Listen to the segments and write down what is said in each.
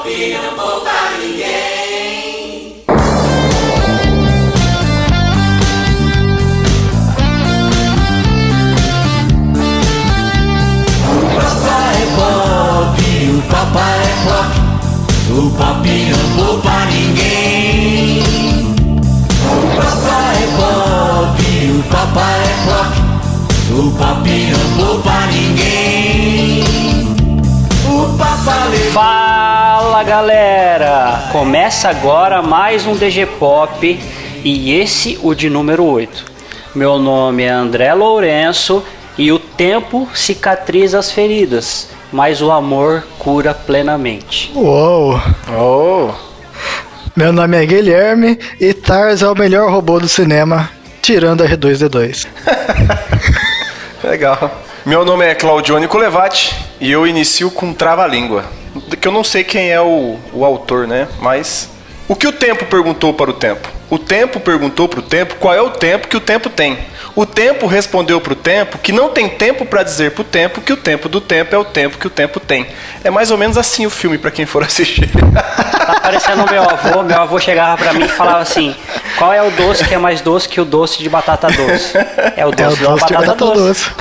Pop não poupa ninguém. O papai é pop, o pop não poupa ninguém. O papai é pop, o papai é pop, o pop não poupa ninguém. O papai... Fala galera, começa agora mais um DG Pop e esse o de número 8. Meu nome é André Lourenço e o tempo cicatriza as feridas, mas o amor cura plenamente. Uou! Oh. Meu nome é Guilherme e Tars é o melhor robô do cinema, tirando R2-D2. Legal. Meu nome é Claudione Colevati e eu inicio com Trava-Língua. Que eu não sei quem é o autor, né? Mas o que o tempo perguntou para o tempo? O tempo perguntou para o tempo qual é o tempo que o tempo tem. O tempo respondeu para o tempo que não tem tempo para dizer para o tempo que o tempo do tempo é o tempo que o tempo tem. É mais ou menos assim o filme para quem for assistir. Tá parecendo o meu avô. Meu avô chegava pra mim e falava assim: qual é o doce que é mais doce que o doce de batata doce? É o doce, de batata doce.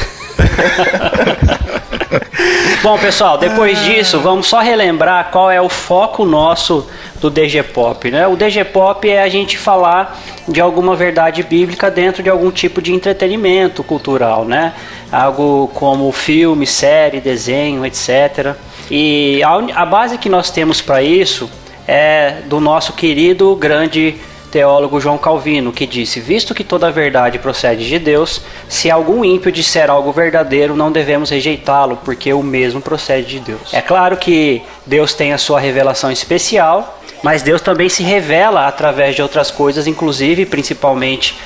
Bom, pessoal, depois disso, vamos só relembrar qual é o foco nosso do DG Pop, né? O DG Pop é a gente falar de alguma verdade bíblica dentro de algum tipo de entretenimento cultural, né? Algo como filme, série, desenho, etc. E a base que nós temos para isso é do nosso querido grande teólogo João Calvino, que disse: visto que toda a verdade procede de Deus, se algum ímpio disser algo verdadeiro, não devemos rejeitá-lo, porque o mesmo procede de Deus. É claro que Deus tem a sua revelação especial, mas Deus também se revela através de outras coisas, inclusive, principalmente,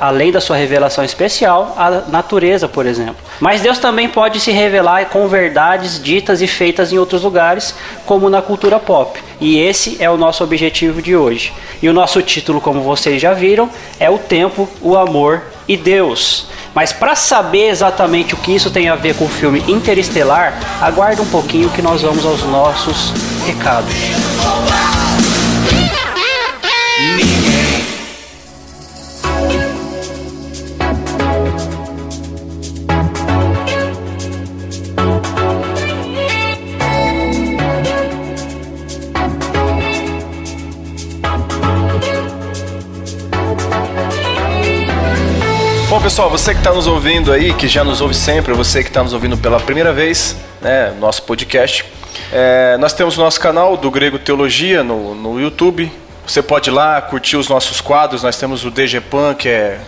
além da sua revelação especial, a natureza, por exemplo. Mas Deus também pode se revelar com verdades ditas e feitas em outros lugares, como na cultura pop. E esse é o nosso objetivo de hoje. E o nosso título, como vocês já viram, é O Tempo, o Amor e Deus. Mas para saber exatamente o que isso tem a ver com o filme Interestelar, aguarde um pouquinho que nós vamos aos nossos recados. Bom, pessoal, você que está nos ouvindo aí, que já nos ouve sempre, você que está nos ouvindo pela primeira vez, né, nosso podcast, nós temos o nosso canal do Grego Teologia no YouTube. Você pode ir lá curtir os nossos quadros. Nós temos o DG Pan, que é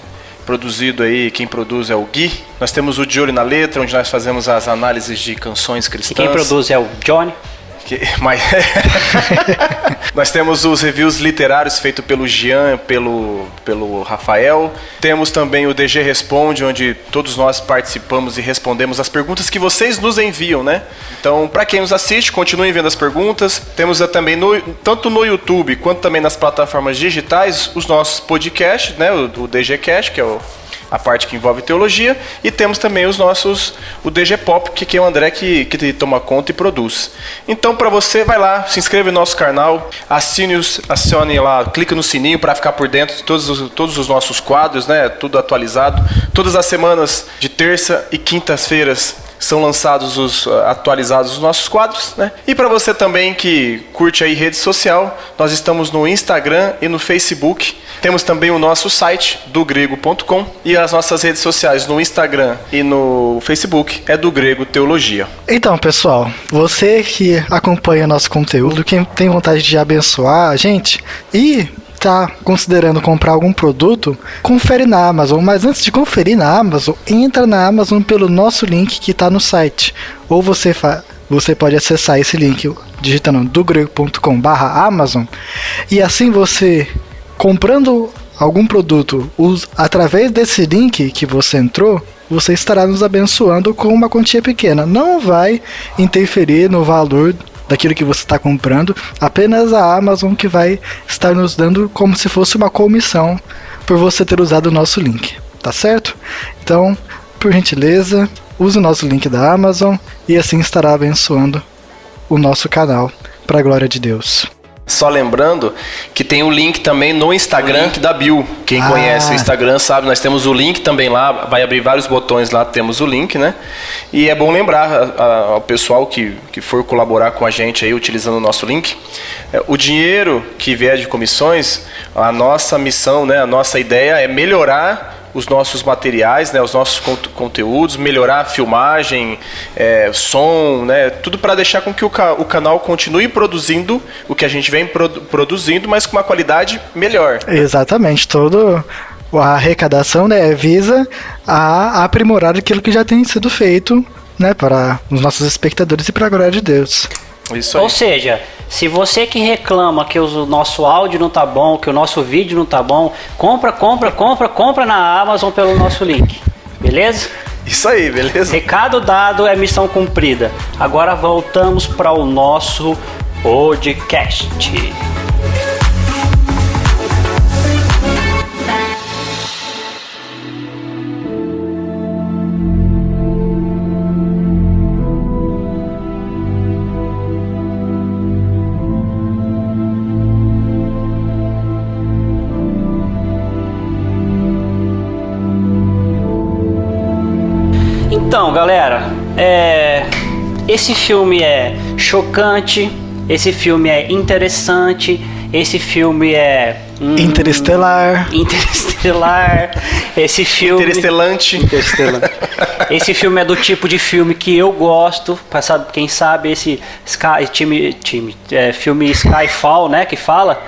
produzido aí, quem produz é o Gui. Nós temos o De Olho na Letra, onde nós fazemos as análises de canções cristãs. E quem produz é o Johnny. Nós temos os reviews literários feitos pelo Jean, pelo Rafael. Temos também o DG Responde, onde todos nós participamos e respondemos as perguntas que vocês nos enviam, né? Então, para quem nos assiste, continue enviando as perguntas. Temos também, tanto no YouTube quanto também nas plataformas digitais, os nossos podcasts, né? O DG Cast, que é a parte que envolve teologia, e temos também o DG Pop, que é o André que toma conta e produz. Então, para você, vai lá, se inscreve no nosso canal, acione lá, clica no sininho para ficar por dentro de todos os nossos quadros, né? Tudo atualizado. Todas as semanas, de terça e quintas-feiras, são lançados atualizados os nossos quadros, né? E para você também que curte aí rede social, nós estamos no Instagram e no Facebook. Temos também o nosso site, dogrego.com, e as nossas redes sociais no Instagram e no Facebook é do Grego Teologia. Então, pessoal, você que acompanha nosso conteúdo, quem tem vontade de abençoar a gente e tá considerando comprar algum produto, confere na Amazon. Mas antes de conferir na Amazon, entra na Amazon pelo nosso link que está no site. Ou você pode acessar esse link digitando dogrego.com/Amazon, e assim você, comprando algum produto através desse link que você entrou, você estará nos abençoando com uma quantia pequena. Não vai interferir no valor daquilo que você está comprando, apenas a Amazon que vai estar nos dando como se fosse uma comissão por você ter usado o nosso link, tá certo? Então, por gentileza, use o nosso link da Amazon e assim estará abençoando o nosso canal para a glória de Deus. Só lembrando que tem o link também no Instagram da Bill. Quem conhece o Instagram sabe, nós temos o link também lá, vai abrir vários botões lá, temos o link, né? E é bom lembrar ao pessoal que for colaborar com a gente aí, utilizando o nosso link, o dinheiro que vier de comissões, a nossa missão, né, a nossa ideia é melhorar os nossos materiais, né, os nossos conteúdos, melhorar a filmagem, som, né, tudo para deixar com que o canal continue produzindo o que a gente vem produzindo, mas com uma qualidade melhor. Exatamente, toda a arrecadação, né, visa a aprimorar aquilo que já tem sido feito, né, para os nossos espectadores e para a glória de Deus. Isso aí. Ou seja, se você que reclama que o nosso áudio não tá bom, que o nosso vídeo não tá bom, compra na Amazon pelo nosso link. Beleza? Isso aí, beleza? Recado dado, é missão cumprida. Agora voltamos para o nosso podcast. Então, galera, esse filme é chocante, esse filme é interessante, esse filme é... Interestelar, esse filme... Interestelante. Esse filme é do tipo de filme que eu gosto, quem sabe esse filme Skyfall, né, que fala,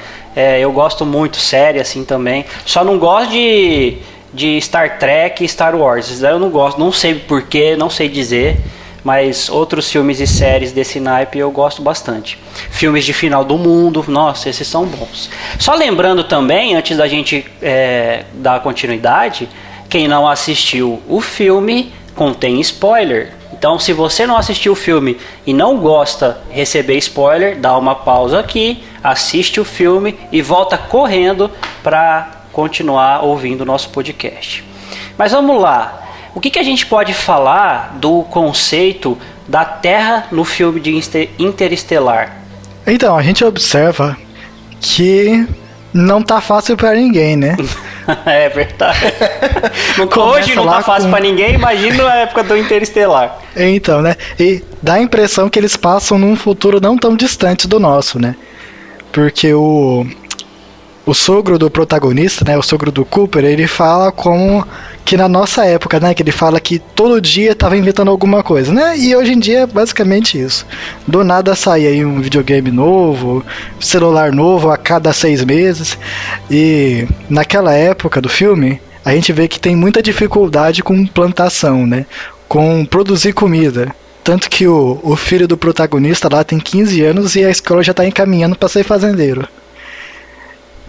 eu gosto muito, série assim também, só não gosto de Star Trek e Star Wars. Isso daí eu não gosto, não sei porquê, não sei dizer, mas outros filmes e séries desse naipe eu gosto bastante. Filmes de final do mundo, nossa, esses são bons. Só lembrando também, antes da gente dar continuidade, quem não assistiu o filme contém spoiler. Então, se você não assistiu o filme e não gosta de receber spoiler, dá uma pausa aqui, assiste o filme e volta correndo para continuar ouvindo o nosso podcast. Mas vamos lá. O que a gente pode falar do conceito da Terra no filme de Interestelar? Então, a gente observa que não tá fácil para ninguém, né? É verdade. Hoje não tá fácil para ninguém, imagina na época do Interestelar. Então, né? E dá a impressão que eles passam num futuro não tão distante do nosso, né? Porque o sogro do protagonista, né, o sogro do Cooper, ele fala como que na nossa época, né, que ele fala que todo dia tava inventando alguma coisa, né, e hoje em dia é basicamente isso. Do nada sai aí um videogame novo, celular novo a cada 6 meses, e naquela época do filme, a gente vê que tem muita dificuldade com plantação, né, com produzir comida. Tanto que o filho do protagonista lá tem 15 anos e a escola já tá encaminhando para ser fazendeiro.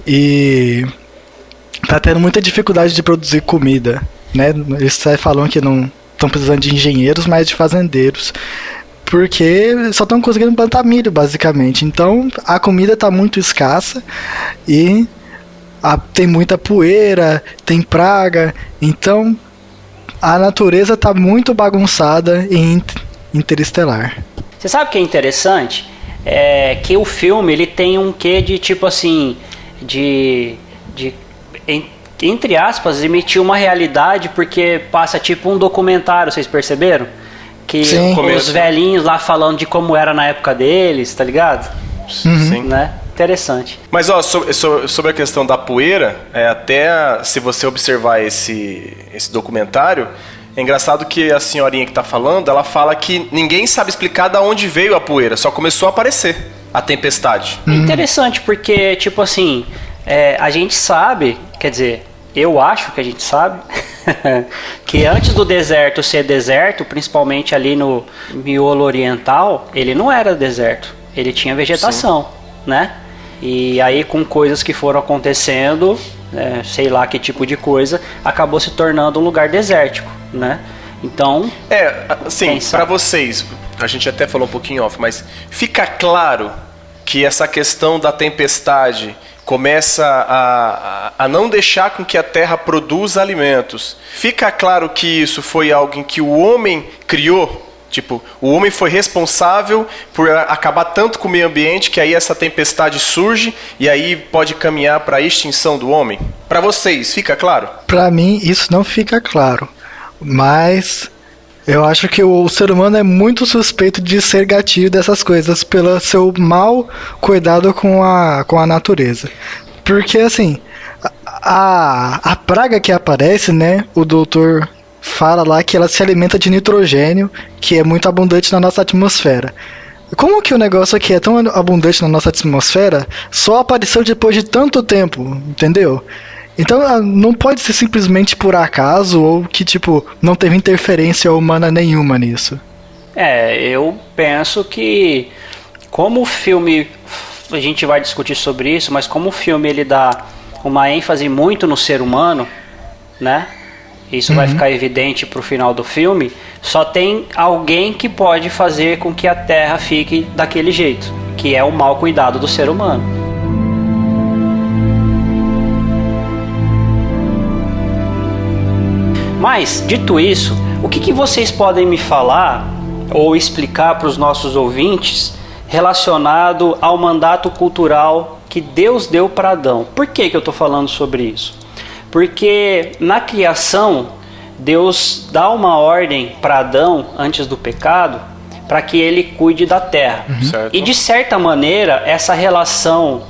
E tá tendo muita dificuldade de produzir comida, né? Eles falam que não estão precisando de engenheiros, mas de fazendeiros, porque só estão conseguindo plantar milho, basicamente. Então a comida tá muito escassa e tem muita poeira, tem praga, então a natureza tá muito bagunçada em Interestelar. Você sabe o que é interessante? É que o filme ele tem um quê de tipo assim, entre aspas, emitir uma realidade, porque passa tipo um documentário, vocês perceberam? Que Sim. Os velhinhos lá falando de como era na época deles, tá ligado? Sim. Né? Interessante. Mas ó, sobre a questão da poeira, até se você observar esse documentário, é engraçado que a senhorinha que tá falando, ela fala que ninguém sabe explicar de onde veio a poeira, só começou a aparecer a tempestade. Interessante, porque, tipo assim, a gente sabe, quer dizer, eu acho que a gente sabe, que antes do deserto ser deserto, principalmente ali no miolo oriental, ele não era deserto, ele tinha vegetação, né? E aí com coisas que foram acontecendo, sei lá que tipo de coisa, acabou se tornando um lugar desértico, né? Então... assim, para vocês, a gente até falou um pouquinho off, mas fica claro que essa questão da tempestade começa a não deixar com que a terra produza alimentos. Fica claro que isso foi algo que o homem criou Tipo, o homem foi responsável por acabar tanto com o meio ambiente que aí essa tempestade surge e aí pode caminhar para a extinção do homem? Para vocês, fica claro? Pra mim, isso não fica claro. Mas eu acho que o ser humano é muito suspeito de ser gatilho dessas coisas pelo seu mau cuidado com a natureza. Porque, assim, a praga que aparece, né, o doutor fala lá que ela se alimenta de nitrogênio, que é muito abundante na nossa atmosfera. Como que o negócio aqui é tão abundante na nossa atmosfera só apareceu depois de tanto tempo, entendeu? Então não pode ser simplesmente por acaso ou que, tipo, não teve interferência humana nenhuma nisso. Eu penso que, como o filme, a gente vai discutir sobre isso, mas como o filme ele dá uma ênfase muito no ser humano, né? Isso vai ficar evidente pro final do filme. Só tem alguém que pode fazer com que a Terra fique daquele jeito, que é o mau cuidado do ser humano. Mas, dito isso, o que vocês podem me falar ou explicar para os nossos ouvintes relacionado ao mandato cultural que Deus deu para Adão? Por que eu estou falando sobre isso? Porque na criação, Deus dá uma ordem para Adão, antes do pecado, para que ele cuide da terra. E de certa maneira, essa relação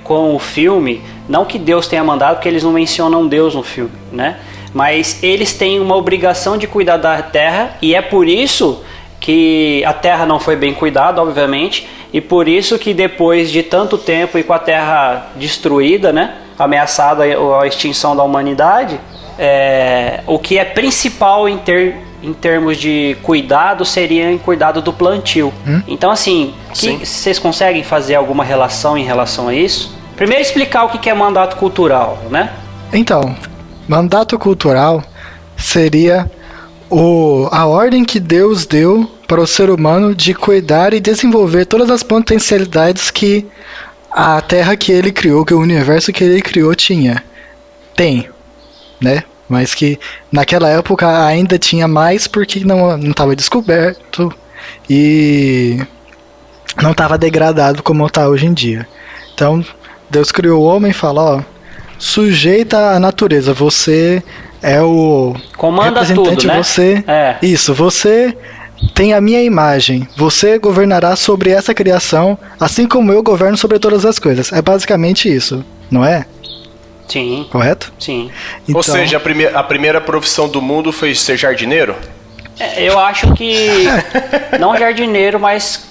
com o filme, não que Deus tenha mandado, porque eles não mencionam Deus no filme, né? Mas eles têm uma obrigação de cuidar da terra, e é por isso que a terra não foi bem cuidada, obviamente, e por isso que depois de tanto tempo e com a terra destruída, né, ameaçada a extinção da humanidade, o que é principal em termos de cuidado seria em cuidado do plantio. Então, assim, vocês conseguem fazer alguma relação em relação a isso? Primeiro explicar o que é mandato cultural, né? Então, mandato cultural seria a ordem que Deus deu para o ser humano de cuidar e desenvolver todas as potencialidades que a Terra que ele criou, que o universo que ele criou tem, né? Mas que naquela época ainda tinha mais porque não estava descoberto e não estava degradado como está hoje em dia. Então, Deus criou o homem e fala, sujeita a natureza, você é o comanda representante, tudo, né? Você tem a minha imagem, você governará sobre essa criação, assim como eu governo sobre todas as coisas. É basicamente isso, não é? Sim. Correto? Sim. Então, ou seja, a primeira profissão do mundo foi ser jardineiro? Eu acho que não jardineiro, mas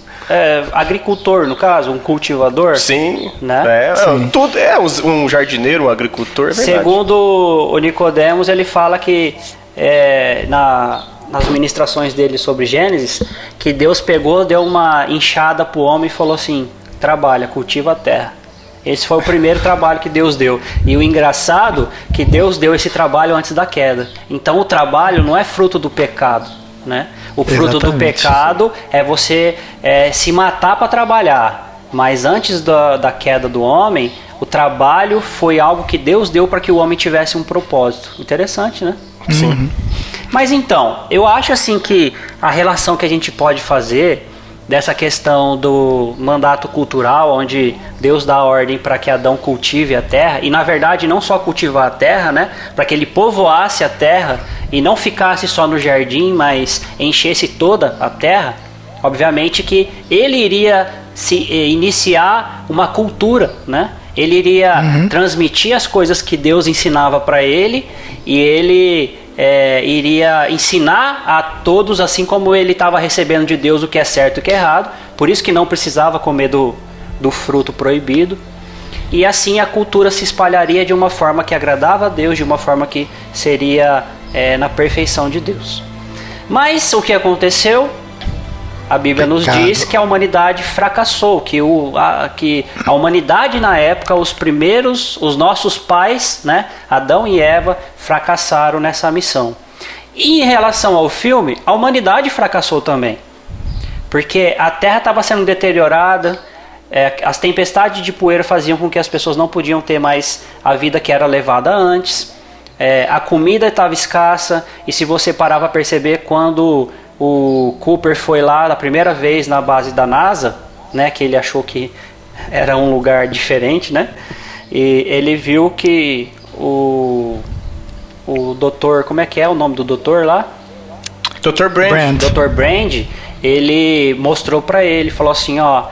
agricultor, no caso, um cultivador. Sim, né? Sim. Tudo um jardineiro, um agricultor, é verdade. Segundo o Nicodemos, ele fala que nas ministrações dele sobre Gênesis, que Deus deu uma enxada pro homem e falou assim, trabalha, cultiva a terra. Esse foi o primeiro trabalho que Deus deu. E o engraçado é que Deus deu esse trabalho antes da queda. Então o trabalho não é fruto do pecado, né? O fruto do pecado é você se matar para trabalhar. Mas antes da queda do homem, o trabalho foi algo que Deus deu para que o homem tivesse um propósito. Interessante, né? Sim. Mas então, eu acho assim que a relação que a gente pode fazer dessa questão do mandato cultural, onde Deus dá ordem para que Adão cultive a terra, e na verdade não só cultivar a terra, né, para que ele povoasse a terra e não ficasse só no jardim, mas enchesse toda a terra, obviamente que ele iria iniciar uma cultura, né? Ele iria transmitir as coisas que Deus ensinava para ele, e ele iria ensinar a todos, assim como ele estava recebendo de Deus o que é certo e o que é errado. Por isso que não precisava comer do fruto proibido. E assim a cultura se espalharia de uma forma que agradava a Deus, de uma forma que seria na perfeição de Deus. Mas o que aconteceu? A Bíblia nos diz que a humanidade fracassou, que a humanidade na época, os nossos pais, né, Adão e Eva, fracassaram nessa missão. E em relação ao filme, a humanidade fracassou também, porque a terra estava sendo deteriorada, as tempestades de poeira faziam com que as pessoas não podiam ter mais a vida que era levada antes, a comida estava escassa, e se você parar para perceber, quando o Cooper foi lá na primeira vez na base da NASA, né, que ele achou que era um lugar diferente, né? E ele viu que o doutor, como é que é o nome do doutor lá? Dr. Brand. Dr. Brand, ele mostrou para ele, falou assim, ó,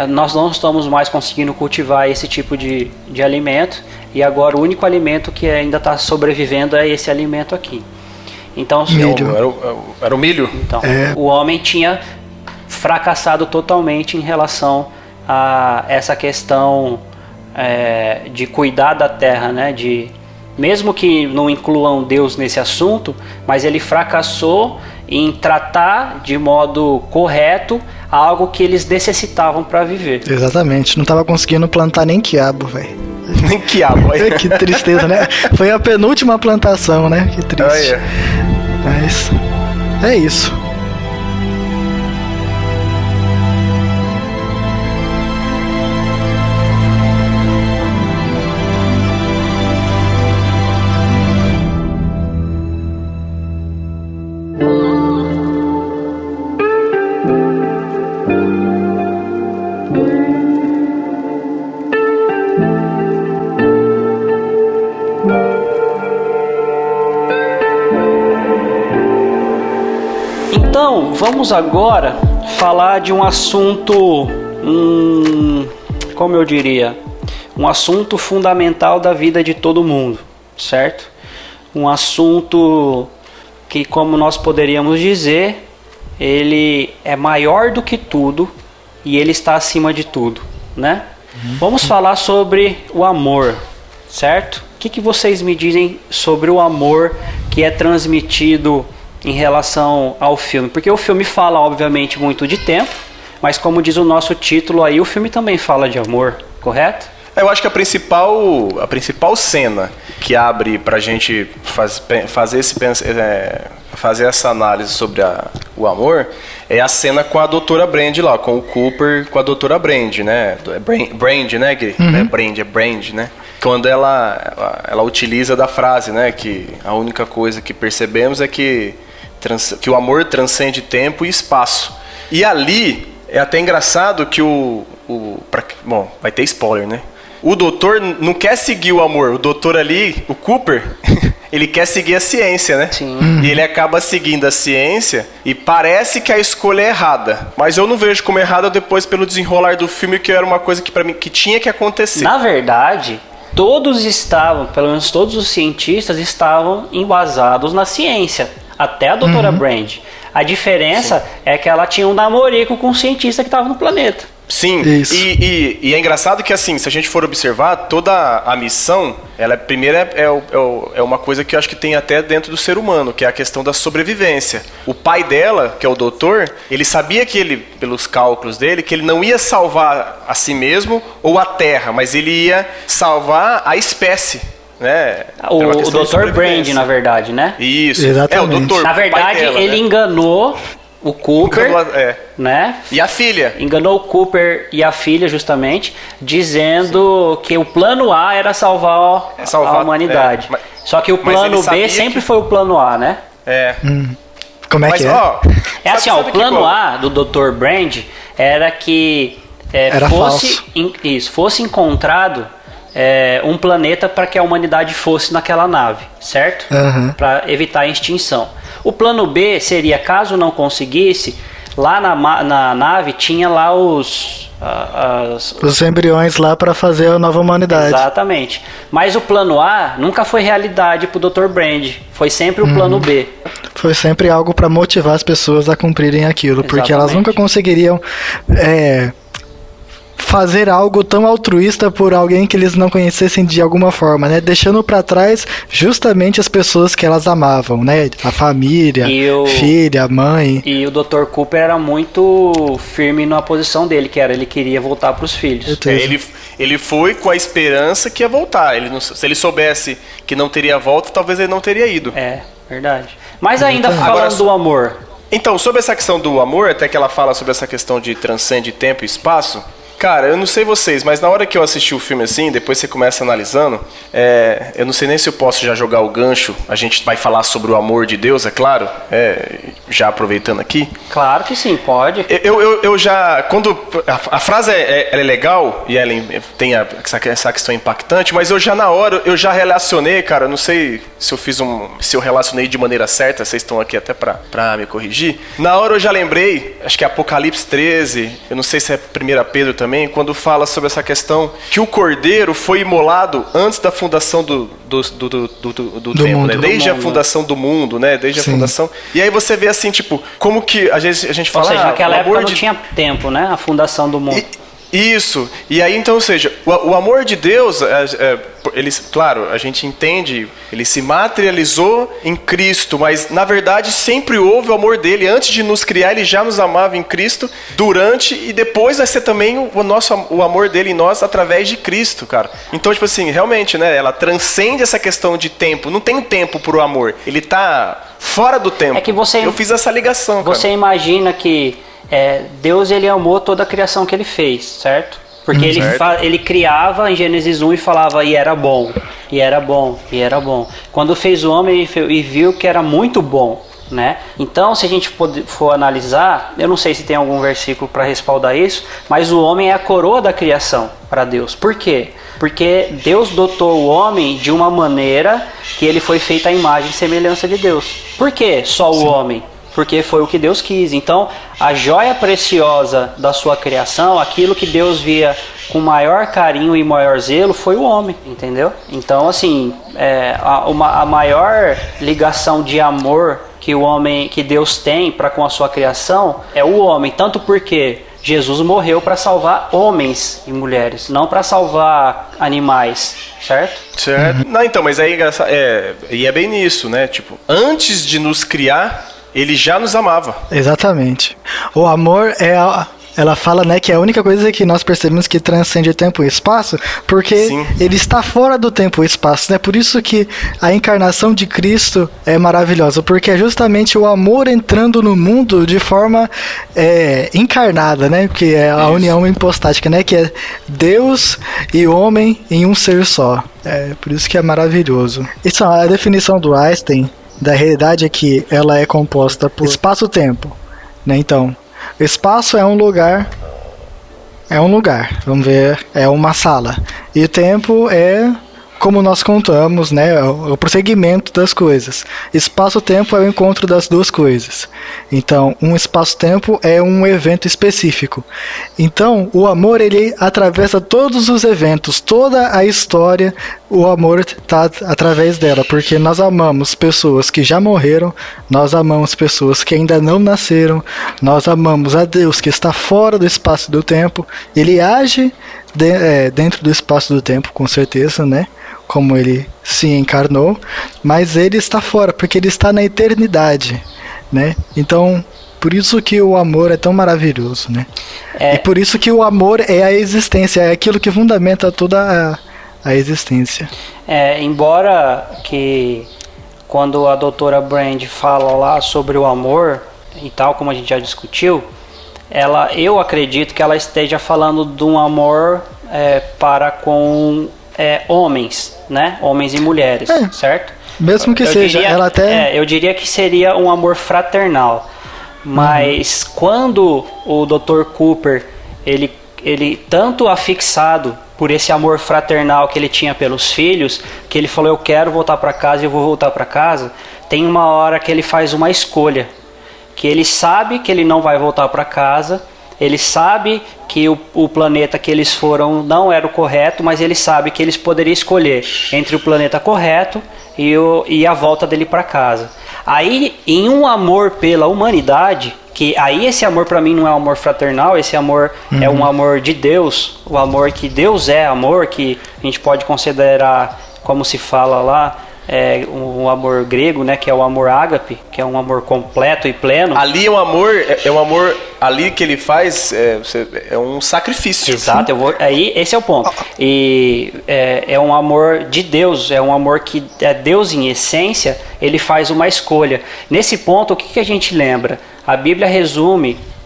nós não estamos mais conseguindo cultivar esse tipo de alimento, e agora o único alimento que ainda está sobrevivendo é esse alimento aqui. Então, era o milho? Então, o homem tinha fracassado totalmente em relação a essa questão de cuidar da terra, né? Mesmo que não incluam Deus nesse assunto, mas ele fracassou em tratar de modo correto algo que eles necessitavam para viver. Exatamente, não estava conseguindo plantar nem quiabo, velho. Nem quiabo. Que tristeza, né? Foi a penúltima plantação, né? Que triste. Mas é isso. Então, vamos agora falar de um assunto, como eu diria, um assunto fundamental da vida de todo mundo, certo? Um assunto que, como nós poderíamos dizer, ele é maior do que tudo e ele está acima de tudo, né? Vamos falar sobre o amor, certo? O que vocês me dizem sobre o amor que é transmitido em relação ao filme? Porque o filme fala, obviamente, muito de tempo, mas como diz o nosso título aí, o filme também fala de amor, correto? Eu acho que a principal cena que abre pra gente fazer essa análise sobre o amor é a cena com a doutora Brand lá, com o Cooper, com a doutora Brand, né? Brand, né, Gui? Não é Brand, é Brand, né? Quando ela utiliza da frase, né, que a única coisa que percebemos é que o amor transcende tempo e espaço. E ali é até engraçado que bom, vai ter spoiler, né? O doutor não quer seguir o amor. O doutor ali, o Cooper, ele quer seguir a ciência, né? Sim. E ele acaba seguindo a ciência e parece que a escolha é errada. Mas eu não vejo como errada depois pelo desenrolar do filme, que era uma coisa que para mim que tinha que acontecer. Na verdade, todos estavam, pelo menos todos os cientistas estavam embasados na ciência. Até a doutora Brand. A diferença é que ela tinha um namorico com um cientista que estava no planeta. Sim, e é engraçado que, assim, se a gente for observar, toda a missão, ela primeiro é uma coisa que eu acho que tem até dentro do ser humano, que é a questão da sobrevivência. O pai dela, que é o doutor, ele sabia que ele, pelos cálculos dele, que ele não ia salvar a si mesmo ou a Terra, mas ele ia salvar a espécie. Né? O Dr. Brand, na verdade, né? Isso. Exatamente. O doutor. Na verdade, dela, ele enganou o Cooper, né? E a filha. Enganou o Cooper e a filha, justamente, dizendo que o plano A era salvar a humanidade. Só que o plano B sempre foi o plano A, né? Como é que é? Ó, é assim, ó, o plano A do Dr. Brand era que fosse encontrado um planeta para que a humanidade fosse naquela nave, certo? Para evitar a extinção. O plano B seria, caso não conseguisse, lá na nave tinha lá os embriões lá para fazer a nova humanidade. Exatamente. Mas o plano A nunca foi realidade pro Dr. Brand. Foi sempre o plano B. Foi sempre algo para motivar as pessoas a cumprirem aquilo. Exatamente. Porque elas nunca conseguiriam fazer algo tão altruísta por alguém que eles não conhecessem de alguma forma, né? Deixando para trás justamente as pessoas que elas amavam, né? A família, filha, a mãe. E o Dr. Cooper era muito firme na posição dele, que era ele queria voltar para os filhos. Ele foi com a esperança que ia voltar. Se ele soubesse que não teria volta, talvez ele não teria ido. É, verdade. Mas ainda falando do amor. Então, sobre essa questão do amor, até que ela fala sobre essa questão de transcende tempo e espaço, Cara, eu não sei vocês, mas na hora que eu assisti o filme assim, depois você começa analisando, eu não sei nem se eu posso já jogar o gancho. A gente vai falar sobre o amor de Deus, é claro, já aproveitando aqui. Claro que sim, pode. Eu já, quando a frase ela é legal e ela tem essa questão impactante, mas eu já na hora, eu já relacionei, cara, eu não sei se eu relacionei de maneira certa, vocês estão aqui até pra me corrigir. Na hora eu já lembrei, acho que é Apocalipse 13, eu não sei se é 1 Pedro também, quando fala sobre essa questão que o Cordeiro foi imolado antes da fundação do tempo, né? Desde a fundação do mundo, né? Desde Sim. a fundação. E aí você vê assim, tipo, como que a gente fala... Ou seja, naquela o época amor não tinha tempo, né? A fundação do mundo. Isso. E aí, então, ou seja, o amor de Deus, claro, a gente entende, ele se materializou em Cristo, mas, na verdade, sempre houve o amor dele. Antes de nos criar, ele já nos amava em Cristo, durante e depois vai ser também o amor dele em nós através de Cristo, cara. Então, tipo assim, realmente, né, ela transcende essa questão de tempo. Não tem tempo pro amor. Ele tá fora do tempo. É que eu fiz essa ligação, cara. Você imagina que Deus, ele amou toda a criação que ele fez, certo? Porque ele criava em Gênesis 1 e falava, e era bom, e era bom, e era bom. Quando fez o homem, ele viu que era muito bom, né? Então, se a gente for analisar, eu não sei se tem algum versículo para respaldar isso, mas o homem é a coroa da criação para Deus. Por quê? Porque Deus dotou o homem de uma maneira que ele foi feito à imagem e semelhança de Deus. Por quê só o homem? Porque foi o que Deus quis. Então, a joia preciosa da sua criação, aquilo que Deus via com maior carinho e maior zelo, foi o homem, entendeu? Então, assim, a maior ligação de amor que Deus tem para com a sua criação é o homem. Tanto porque Jesus morreu para salvar homens e mulheres, não para salvar animais, certo? Certo. Não, então, mas aí e é bem nisso, né? Tipo, antes de nos criar, ele já nos amava. Exatamente. O amor ela fala, né, que é a única coisa que nós percebemos que transcende tempo e espaço, porque Sim. ele está fora do tempo e espaço, né? Por isso que a encarnação de Cristo é maravilhosa, porque é justamente o amor entrando no mundo de forma encarnada, né? Que é a união hipostática, né? Que é Deus e homem em um ser só. Por isso que é maravilhoso. Isso é a definição do Einstein da realidade é que ela é composta por espaço-tempo, né? Então, espaço é um lugar, vamos ver, é uma sala. E o tempo é como nós contamos, né, o prosseguimento das coisas. Espaço-tempo é o encontro das duas coisas. Então, um espaço-tempo é um evento específico. Então, o amor, ele atravessa todos os eventos, toda a história, o amor está através dela, porque nós amamos pessoas que já morreram, nós amamos pessoas que ainda não nasceram, nós amamos a Deus que está fora do espaço do tempo, ele age dentro do espaço do tempo, com certeza, né? Como ele se encarnou, mas ele está fora, porque ele está na eternidade, né? Então, por isso que o amor é tão maravilhoso, né? E por isso que o amor é a existência, é aquilo que fundamenta toda a existência. Embora que quando a doutora Brand fala lá sobre o amor e tal, como a gente já discutiu, eu acredito que ela esteja falando de um amor para com homens, né? Homens e mulheres, certo? Mesmo que ela até... eu diria que seria um amor fraternal. Mas quando o Dr. Cooper, ele tanto afixado por esse amor fraternal que ele tinha pelos filhos, que ele falou, eu quero voltar para casa e eu vou voltar para casa, tem uma hora que ele faz uma escolha, que ele sabe que ele não vai voltar para casa, ele sabe que o planeta que eles foram não era o correto, mas ele sabe que eles poderiam escolher entre o planeta correto e a volta dele para casa. Aí, em um amor pela humanidade, que aí esse amor para mim não é um amor fraternal, esse amor é um amor de Deus, o amor que Deus é amor, que a gente pode considerar, como se fala lá, um amor grego, né, que é o amor ágape, que é um amor completo e pleno. Ali é um amor ali que ele faz é um sacrifício. Exato, esse é o ponto. E é um amor de Deus, é um amor que é Deus em essência, ele faz uma escolha. Nesse ponto, o que a gente lembra? A Bíblia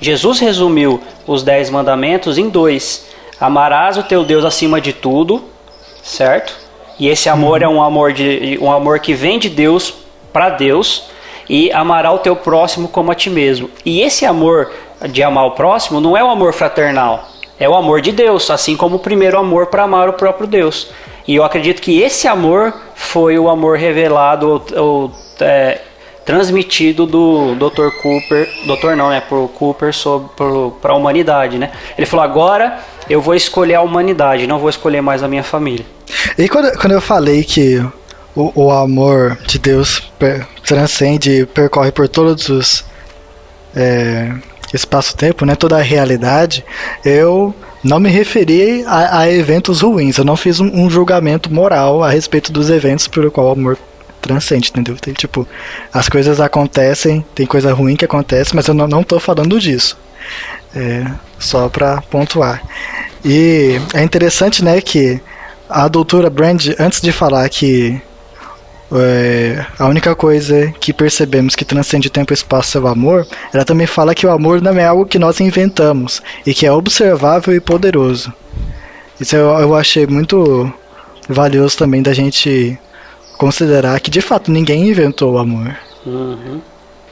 Jesus resumiu os 10 mandamentos em 2. Amarás o teu Deus acima de tudo, certo? E esse amor é um amor que vem de Deus para Deus, e amará o teu próximo como a ti mesmo. E esse amor de amar o próximo não é o amor fraternal, é o amor de Deus, assim como o primeiro amor para amar o próprio Deus. E eu acredito que esse amor foi o amor revelado transmitido do Dr. Cooper, por Cooper para a humanidade, né? Ele falou: agora eu vou escolher a humanidade, não vou escolher mais a minha família. E quando eu falei que o amor de Deus transcende, percorre por todos os espaço-tempo, né, toda a realidade, eu não me referi a eventos ruins, eu não fiz um julgamento moral a respeito dos eventos pelo qual o amor transcende, entendeu? Tipo, as coisas acontecem, tem coisa ruim que acontece, mas eu não tô falando disso. Só pra pontuar. E é interessante, né, que a doutora Brand, antes de falar que a única coisa que percebemos que transcende tempo e espaço é o amor, ela também fala que o amor não é algo que nós inventamos e que é observável e poderoso. Isso eu achei muito valioso também da gente considerar que de fato ninguém inventou o amor. Uhum.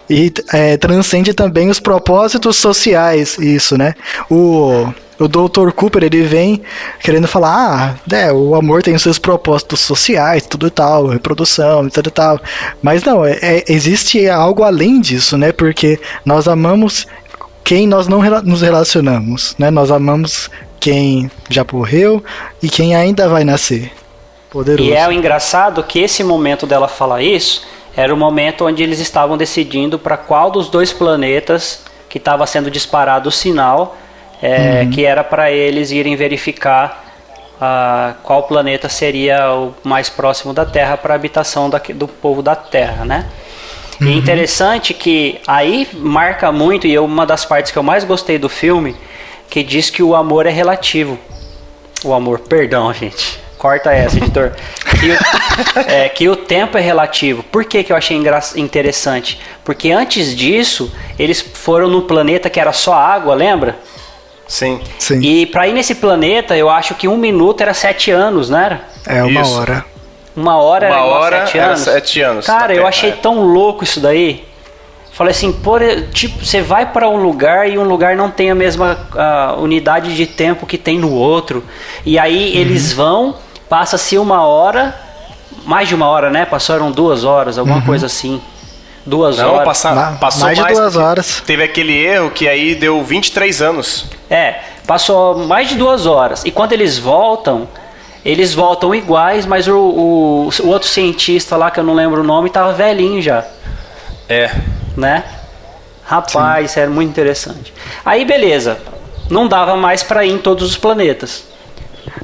E transcende também os propósitos sociais, isso, né? O Dr. Cooper, ele vem querendo falar, o amor tem os seus propósitos sociais, tudo e tal, reprodução, tudo e tal. Mas não, existe algo além disso, né? Porque nós amamos quem nós não nos relacionamos, né? Nós amamos quem já morreu e quem ainda vai nascer. Poderoso. E é o engraçado que esse momento dela falar isso era o momento onde eles estavam decidindo para qual dos dois planetas que estava sendo disparado o sinal, que era para eles irem verificar qual planeta seria o mais próximo da Terra para a habitação do povo da Terra, né? E é interessante que aí marca muito, e uma das partes que eu mais gostei do filme, que diz que o amor é relativo. O amor, perdão, gente. Corta essa, editor. Que o tempo é relativo. Por que eu achei interessante? Porque antes disso, eles foram num planeta que era só água, lembra? Sim. E para ir nesse planeta, eu acho que 1 minuto era 7 anos, não era? Uma hora. Uma hora era 7 anos? Era 7 anos. Cara, eu achei tão louco isso daí. Falei assim, tipo, você vai para um lugar e um lugar não tem a mesma unidade de tempo que tem no outro. E aí eles vão, passa-se 1 hora, mais de 1 hora, né? Passaram 2 horas, alguma coisa assim. 2 horas. Passou mais de 2 horas. Teve aquele erro que aí deu 23 anos. Passou mais de 2 horas. E quando eles voltam iguais, mas o outro cientista lá, que eu não lembro o nome, tava velhinho já. Né? Rapaz, isso era muito interessante. Aí beleza, não dava mais para ir em todos os planetas.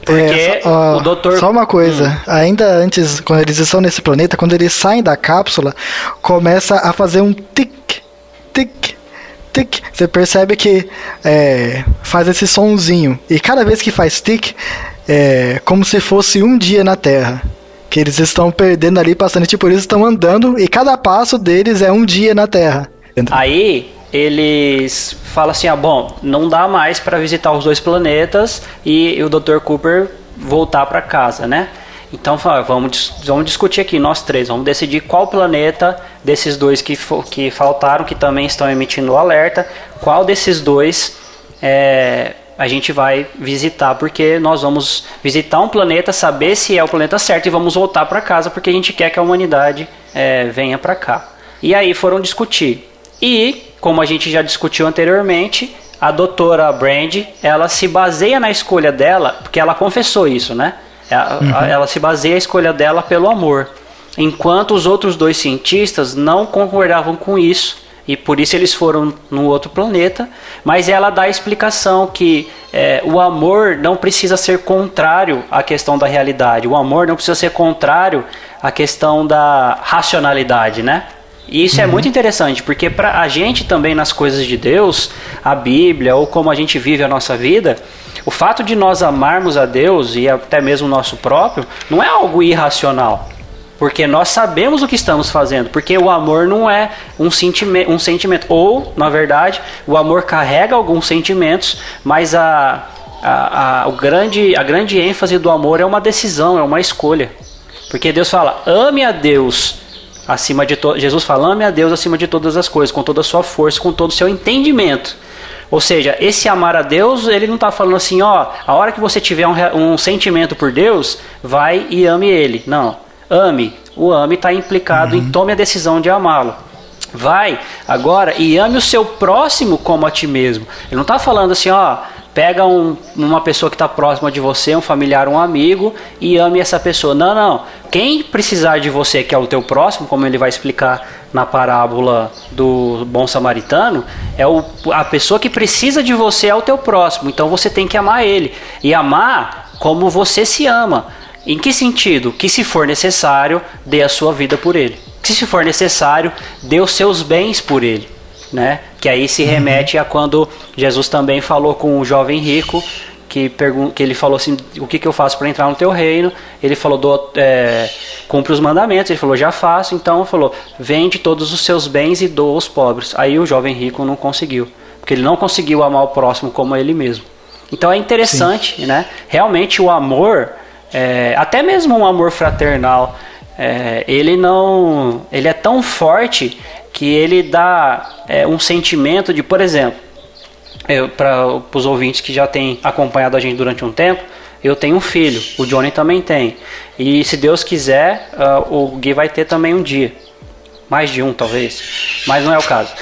Porque o doutor... Só uma coisa, ainda antes, quando eles estão nesse planeta, quando eles saem da cápsula, começa a fazer um tic, tic, tic. Você percebe que faz esse sonzinho. E cada vez que faz tic, é como se fosse um dia na Terra. Que eles estão perdendo ali, passando, tipo, eles estão andando e cada passo deles é um dia na Terra. Aí eles falam assim, bom, não dá mais para visitar os 2 planetas e o Dr. Cooper voltar para casa, né? Então vamos discutir aqui, nós 3, vamos decidir qual planeta desses 2 que faltaram, que também estão emitindo o alerta, qual desses 2 a gente vai visitar, porque nós vamos visitar um planeta, saber se é o planeta certo e vamos voltar para casa, porque a gente quer que a humanidade venha para cá. E aí foram discutir. E, como a gente já discutiu anteriormente, a doutora Brand, ela se baseia na escolha dela, porque ela confessou isso, né? Ela se baseia a escolha dela pelo amor. Enquanto os outros 2 cientistas não concordavam com isso. E por isso eles foram num outro planeta, mas ela dá a explicação que o amor não precisa ser contrário à questão da realidade, o amor não precisa ser contrário à questão da racionalidade, né? E isso é muito interessante, porque para a gente também nas coisas de Deus, a Bíblia, ou como a gente vive a nossa vida, o fato de nós amarmos a Deus e até mesmo o nosso próprio, não é algo irracional. Porque nós sabemos o que estamos fazendo. Porque o amor não é um sentimento. Ou, na verdade, o amor carrega alguns sentimentos, mas a grande ênfase do amor é uma decisão, é uma escolha. Porque Deus fala, ame a Deus acima de todas. Jesus fala, ame a Deus acima de todas as coisas, com toda a sua força, com todo o seu entendimento. Ou seja, esse amar a Deus, ele não está falando assim, ó, a hora que você tiver um sentimento por Deus, vai e ame Ele. Não, ame. O ame está implicado em tome a decisão de amá-lo. Vai agora e ame o seu próximo como a ti mesmo. Ele não está falando assim, ó, pega uma pessoa que está próxima de você, um familiar, um amigo, e ame essa pessoa. Não, não. Quem precisar de você, que é o teu próximo, como ele vai explicar na parábola do bom samaritano, a pessoa que precisa de você é o teu próximo. Então você tem que amar ele. E amar como você se ama. Em que sentido? Que se for necessário, dê a sua vida por ele. Que se for necessário, dê os seus bens por ele. Né? Que aí se remete a quando Jesus também falou com o jovem rico, que ele falou assim, o que eu faço para entrar no teu reino? Ele falou, cumpre os mandamentos. Ele falou, já faço. Então ele falou, vende todos os seus bens e doa aos pobres. Aí o jovem rico não conseguiu, porque ele não conseguiu amar o próximo como a ele mesmo. Então é interessante, né? Realmente o amor, até mesmo um amor fraternal, ele é tão forte que ele dá um sentimento de, por exemplo, para os ouvintes que já têm acompanhado a gente durante um tempo, eu tenho um filho, o Johnny também tem. E se Deus quiser, o Gui vai ter também um dia. Mais de um, talvez. Mas não é o caso.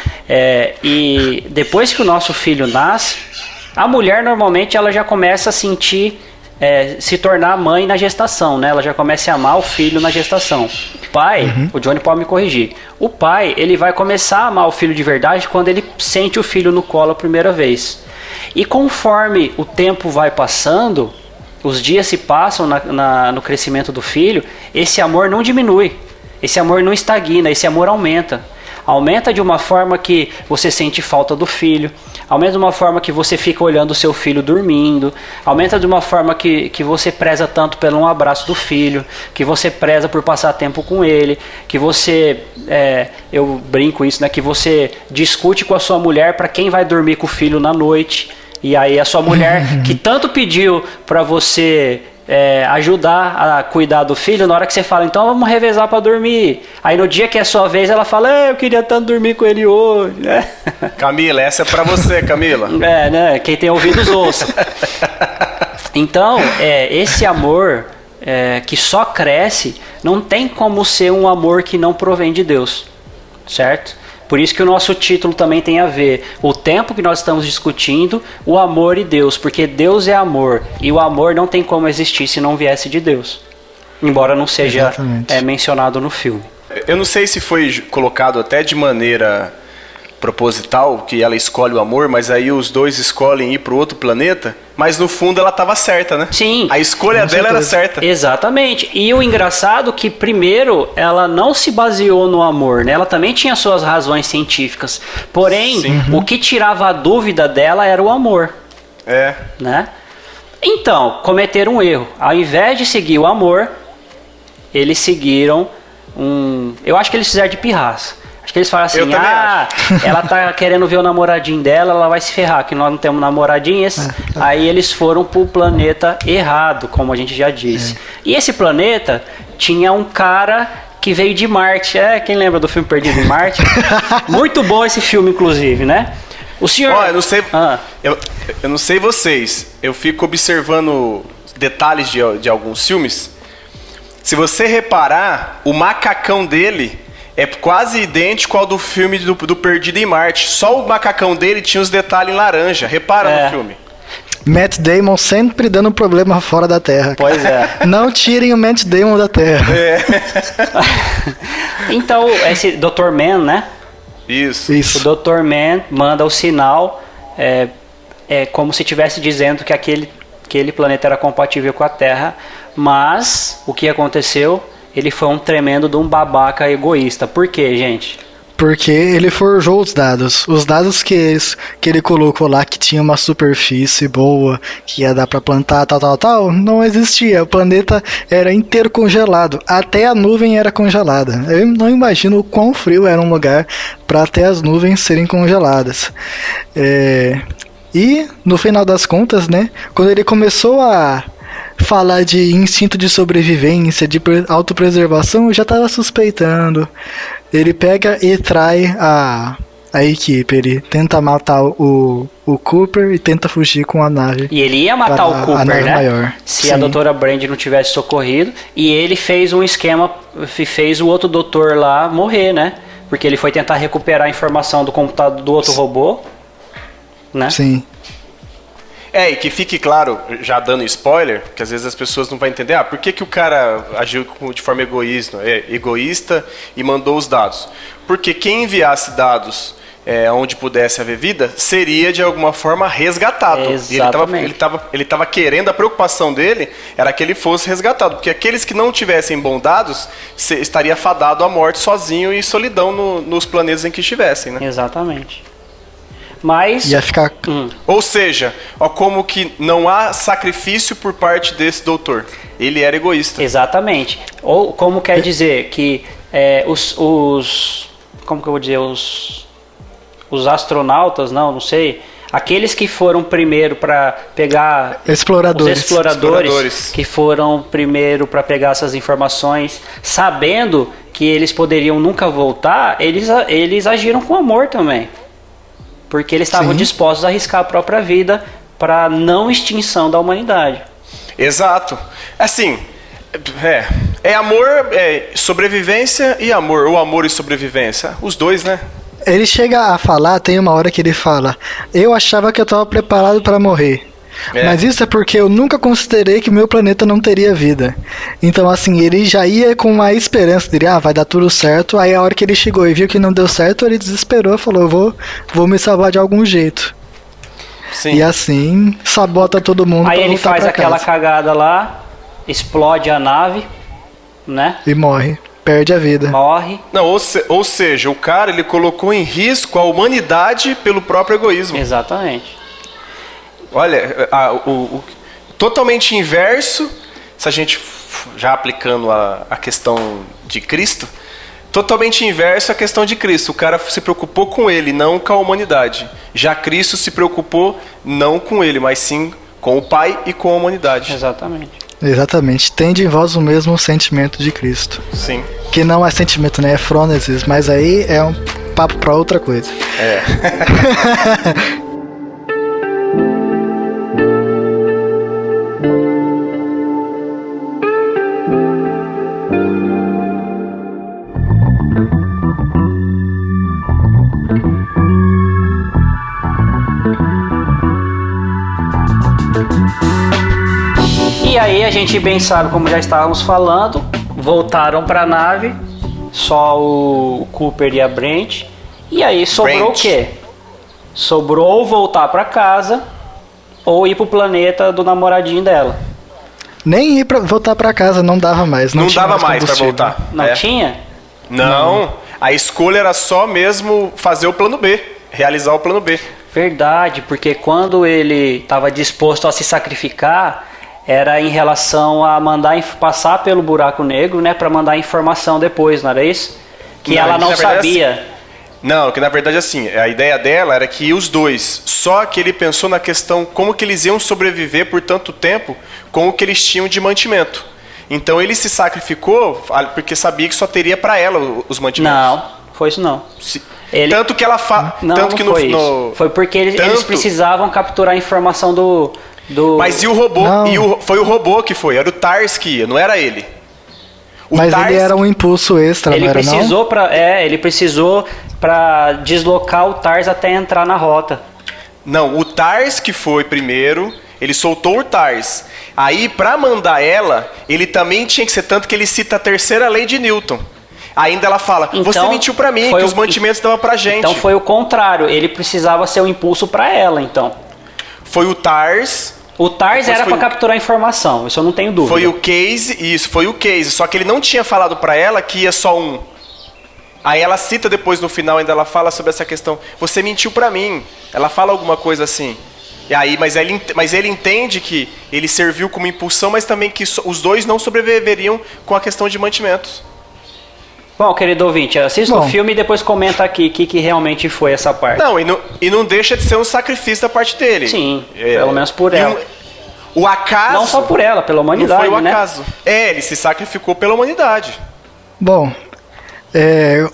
E depois que o nosso filho nasce, a mulher normalmente ela já começa a sentir... se tornar mãe na gestação, né? Ela já começa a amar o filho na gestação. O pai, o Johnny pode me corrigir. O pai, ele vai começar a amar o filho de verdade quando ele sente o filho no colo a primeira vez. E conforme o tempo vai passando, os dias se passam no crescimento do filho, esse amor não diminui, esse amor não estagna, esse amor aumenta. Aumenta de uma forma que você sente falta do filho, aumenta de uma forma que você fica olhando o seu filho dormindo, aumenta de uma forma que você preza tanto pelo um abraço do filho, que você preza por passar tempo com ele, que você, eu brinco isso, né, que você discute com a sua mulher para quem vai dormir com o filho na noite, e aí a sua mulher que tanto pediu para você... ajudar a cuidar do filho, na hora que você fala, então vamos revezar para dormir. Aí no dia que é sua vez, ela fala, eu queria tanto dormir com ele hoje. Camila, essa é para você, Camila. Né? Quem tem ouvidos ouça. Então, esse amor que só cresce, não tem como ser um amor que não provém de Deus, certo? Por isso que o nosso título também tem a ver o tempo que nós estamos discutindo, o amor e Deus, porque Deus é amor e o amor não tem como existir se não viesse de Deus, embora não seja mencionado no filme. Eu não sei se foi colocado até de maneira proposital, que ela escolhe o amor, mas aí os dois escolhem ir para o outro planeta, mas no fundo ela estava certa, né? Sim. A escolha dela era certa. Exatamente. E o engraçado é que primeiro ela não se baseou no amor, né? Ela também tinha suas razões científicas. Porém, o que tirava a dúvida dela era o amor. Né? Então, cometeram um erro. Ao invés de seguir o amor, eles seguiram eu acho que eles fizeram de pirraça. Acho que eles falam assim, ela tá querendo ver o namoradinho dela, ela vai se ferrar, que nós não temos namoradinhas. Aí eles foram pro planeta errado, como a gente já disse. E esse planeta tinha um cara que veio de Marte. Quem lembra do filme Perdido em Marte? Muito bom esse filme, inclusive, né? O senhor... eu não sei, eu não sei vocês, eu fico observando detalhes de alguns filmes. Se você reparar, o macacão dele... é quase idêntico ao do filme do Perdido em Marte. Só o macacão dele tinha os detalhes em laranja. Repara no filme. Matt Damon sempre dando problema fora da Terra. Pois é. Não tirem o Matt Damon da Terra. Então, esse Dr. Man, né? Isso. O Dr. Man manda o sinal, como se estivesse dizendo que aquele planeta era compatível com a Terra. Mas, o que aconteceu... ele foi um tremendo de um babaca egoísta. Por quê, gente? Porque ele forjou os dados. Os dados que ele colocou lá, que tinha uma superfície boa, que ia dar pra plantar, tal, não existia. O planeta era inteiro congelado. Até a nuvem era congelada. Eu não imagino o quão frio era um lugar para até as nuvens serem congeladas. E, no final das contas, né, quando ele começou a falar de instinto de sobrevivência, de autopreservação, eu já tava suspeitando. Ele pega e trai a equipe, ele tenta matar o Cooper e tenta fugir com a nave. E ele ia matar o Cooper, né? Maior. Se Sim. a doutora Brand não tivesse socorrido. E ele fez um esquema, fez o outro doutor lá morrer, né? Porque ele foi tentar recuperar a informação do computador do outro robô, né? Sim. E que fique claro, já dando spoiler, que às vezes as pessoas não vão entender, por que o cara agiu de forma egoísta e mandou os dados? Porque quem enviasse dados onde pudesse haver vida, seria de alguma forma resgatado. Exatamente. E ele estava querendo, a preocupação dele era que ele fosse resgatado, porque aqueles que não tivessem bons dados, estaria fadado à morte sozinho e solidão nos planetas em que estivessem, né? Exatamente. Mas... Ia ficar... Ou seja, como que não há sacrifício por parte desse doutor. Ele era egoísta. Exatamente. Ou como quer dizer que como que eu vou dizer? Os astronautas, não sei. Aqueles que foram primeiro para pegar... Exploradores. Os exploradores que foram primeiro para pegar essas informações, sabendo que eles poderiam nunca voltar, eles agiram com amor também. Porque eles estavam dispostos a arriscar a própria vida para não extinção da humanidade. Exato. Assim, amor, sobrevivência e amor, ou amor e sobrevivência. Os dois, né? Ele chega a falar, tem uma hora que ele fala: eu achava que eu estava preparado para morrer. Mas isso é porque eu nunca considerei que meu planeta não teria vida. Então, assim, ele já ia com a esperança de vai dar tudo certo. Aí a hora que ele chegou e viu que não deu certo, ele desesperou, falou: eu vou me salvar de algum jeito. Sim. E assim, sabota todo mundo. Aí pra ele voltar faz pra aquela casa. cagada lá, explode a nave, né? E morre, perde a vida. Morre. Não, ou seja, o cara ele colocou em risco a humanidade pelo próprio egoísmo. Exatamente. Olha, totalmente inverso, se a gente já aplicando a questão de Cristo, totalmente inverso a questão de Cristo. O cara se preocupou com ele, não com a humanidade. Já Cristo se preocupou não com ele, mas sim com o Pai e com a humanidade. Exatamente. Exatamente. Tende em vós o mesmo sentimento de Cristo. Sim. Que não é sentimento, né? É frônesis, mas aí é um papo pra outra coisa. E aí a gente bem sabe, como já estávamos falando, voltaram para a nave, só o Cooper e a Brent. E aí sobrou o quê? Sobrou voltar para casa ou ir pro planeta do namoradinho dela. Nem voltar pra casa não dava mais. Não tinha dava mais para combustível. voltar. Não tinha? Não. A escolha era só mesmo fazer o plano B, realizar o plano B. Verdade, porque quando ele estava disposto a se sacrificar, era em relação a passar pelo buraco negro, né, para mandar informação depois, não era isso? Que ela não sabia. Não, que na verdade assim, a ideia dela era que os dois, só que ele pensou na questão como que eles iam sobreviver por tanto tempo com o que eles tinham de mantimento. Então ele se sacrificou porque sabia que só teria para ela os mantimentos. Não, foi isso não. Tanto que ela Não, tanto que não foi isso. Foi porque eles precisavam capturar a informação do... Mas e o robô? Foi o robô que foi, era o TARS que ia, não era ele. Mas ele era um impulso extra, ele não era precisou não? Ele precisou para deslocar o TARS até entrar na rota. Não, o TARS que foi primeiro, ele soltou o TARS. Aí, para mandar ela, ele também tinha que ser tanto que ele cita a terceira lei de Newton. Ainda ela fala, Então, você mentiu para mim, que os mantimentos davam pra gente. Então foi o contrário, ele precisava ser um impulso para ela, então. Foi o TARS. O TARS era para capturar informação, isso eu não tenho dúvida. Foi o Case, isso, foi o Case. Só que ele não tinha falado para ela que ia só um. Aí ela cita depois no final, ainda ela fala sobre essa questão. Você mentiu para mim. Ela fala alguma coisa assim. E aí, mas ele entende que ele serviu como impulsão, mas também que os dois não sobreviveriam com a questão de mantimentos. Bom, querido ouvinte, assista o filme e depois comenta aqui o que realmente foi essa parte. Não, e não deixa de ser um sacrifício da parte dele. Sim, pelo menos por ela. O acaso... Não só por ela, pela humanidade, não foi o né? acaso. Ele se sacrificou pela humanidade. Bom,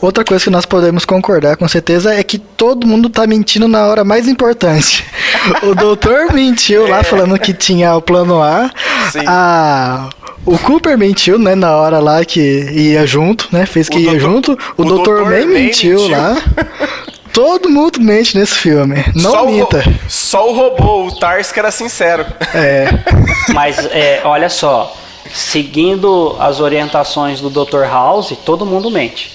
outra coisa que nós podemos concordar com certeza é que todo mundo tá mentindo na hora mais importante. O doutor mentiu lá falando que tinha o plano A. Sim. O Cooper mentiu, né, na hora lá que ia junto, né? Fez que ia junto. O Dr. May mentiu lá. Todo mundo mente nesse filme. Não minta. Só o robô, o Tars, que era sincero. Mas, olha só. Seguindo as orientações do Dr. House, todo mundo mente.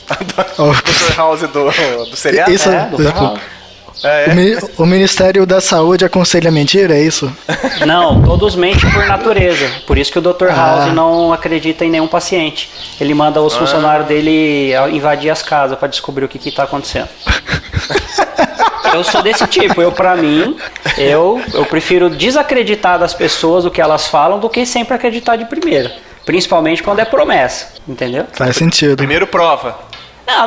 Dr. House do seriado? Isso, Dr. House. O Ministério da Saúde aconselha mentira, é isso? Não, todos mentem por natureza. Por isso que o Dr. House não acredita em nenhum paciente. Ele manda os funcionários dele invadir as casas para descobrir o que está acontecendo. Eu sou desse tipo. Pra mim, eu prefiro desacreditar das pessoas o que elas falam do que sempre acreditar de primeira. Principalmente quando é promessa, entendeu? Faz sentido. Primeiro prova.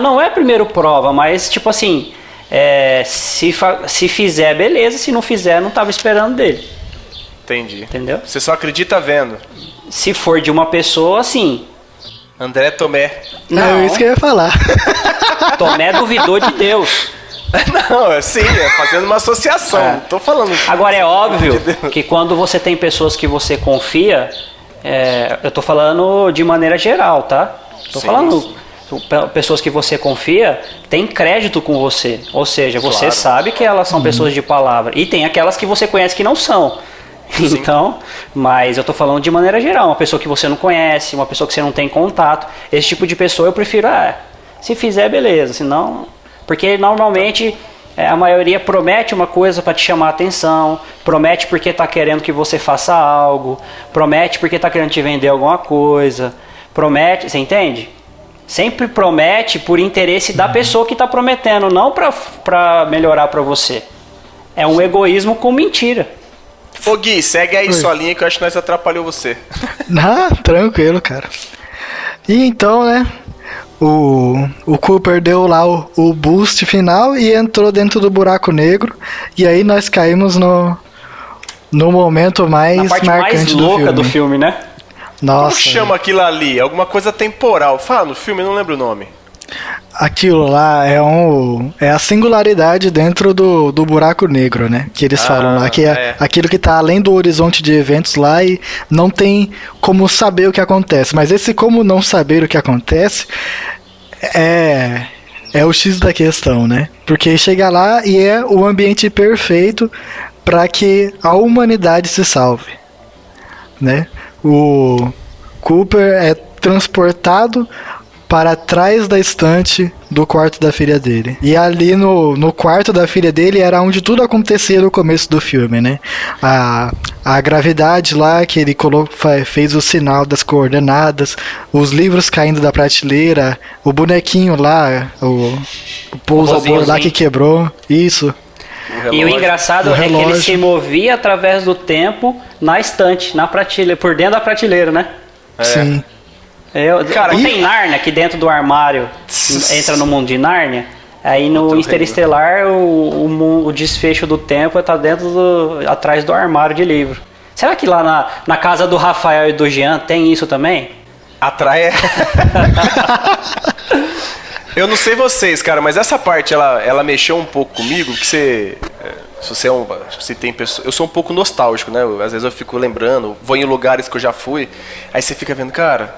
Não é primeiro prova, mas tipo assim... se fizer, beleza. Se não fizer, não tava esperando dele. Entendi. Entendeu? Você só acredita vendo. Se for de uma pessoa, sim. André Tomé. Não, É isso que eu ia falar. Tomé duvidou de Deus. Não, sim, fazendo uma associação. Não tô falando. Agora é óbvio que quando você tem pessoas que você confia, eu tô falando de maneira geral, tá? Tô falando pessoas que você confia tem crédito com você, ou seja, você sabe que elas são pessoas de palavra, e tem aquelas que você conhece que não são. Então, mas eu tô falando de maneira geral, uma pessoa que você não conhece, uma pessoa que você não tem contato, esse tipo de pessoa eu prefiro, se fizer, beleza, senão... Porque normalmente a maioria promete uma coisa para te chamar a atenção, promete porque tá querendo que você faça algo, promete porque tá querendo te vender alguma coisa, promete, você entende? Sempre promete por interesse da pessoa que está prometendo, não para melhorar para você. É um egoísmo com mentira. Ô Gui, segue aí sua linha que eu acho que nós atrapalhou você. Tranquilo, cara. E então, né, o Cooper deu lá o boost final e entrou dentro do buraco negro. E aí nós caímos no momento mais na parte marcante mais louca do filme, né? Nossa. Como chama aquilo ali? Alguma coisa temporal. Fala no filme, eu não lembro o nome. Aquilo lá é a singularidade dentro do buraco negro, né? Que eles falam lá, que é aquilo que tá além do horizonte de eventos lá e não tem como saber o que acontece. Mas esse como não saber o que acontece é o X da questão, né? Porque chega lá e é o ambiente perfeito para que a humanidade se salve, né? O Cooper é transportado para trás da estante do quarto da filha dele. E ali no quarto da filha dele era onde tudo acontecia no começo do filme, né? A gravidade lá, que ele fez o sinal das coordenadas, os livros caindo da prateleira, o bonequinho lá, o pousador lá que quebrou, isso. E o engraçado é que ele se movia através do tempo na estante, na prateleira, por dentro da prateleira, né? Sim. Cara, não tem Nárnia aqui dentro do armário, entra no mundo de Nárnia. Aí no Interestelar o desfecho do tempo tá atrás do armário de livro. Será que lá na casa do Rafael e do Jean tem isso também? Atrai. Eu não sei vocês, cara, mas essa parte ela mexeu um pouco comigo, que se tem pessoa, eu sou um pouco nostálgico, né? Às vezes eu fico lembrando, vou em lugares que eu já fui, aí você fica vendo, cara,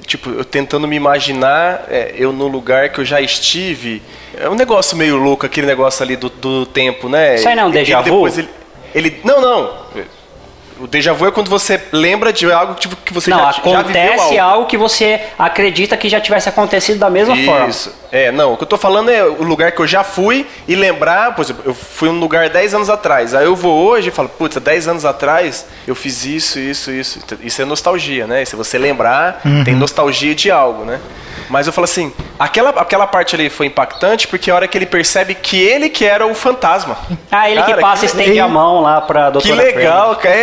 tipo, eu tentando me imaginar, eu no lugar que eu já estive. É um negócio meio louco, aquele negócio ali do tempo, né? Isso aí não é um déjà vu? Não. O déjà vu é quando você lembra de algo que você já viveu algo. Não, acontece algo que você acredita que já tivesse acontecido da mesma forma. Isso. Não, o que eu tô falando é o lugar que eu já fui e lembrar, por exemplo, eu fui num lugar 10 anos atrás, aí eu vou hoje e falo, putz, 10 anos atrás eu fiz isso. Isso é nostalgia, né? Se você lembrar, tem nostalgia de algo, né? Mas eu falo assim, aquela parte ali foi impactante porque a hora que ele percebe que ele que era o fantasma. Ele cara, que passa e estende a mão lá pra doutora Que legal, Fred.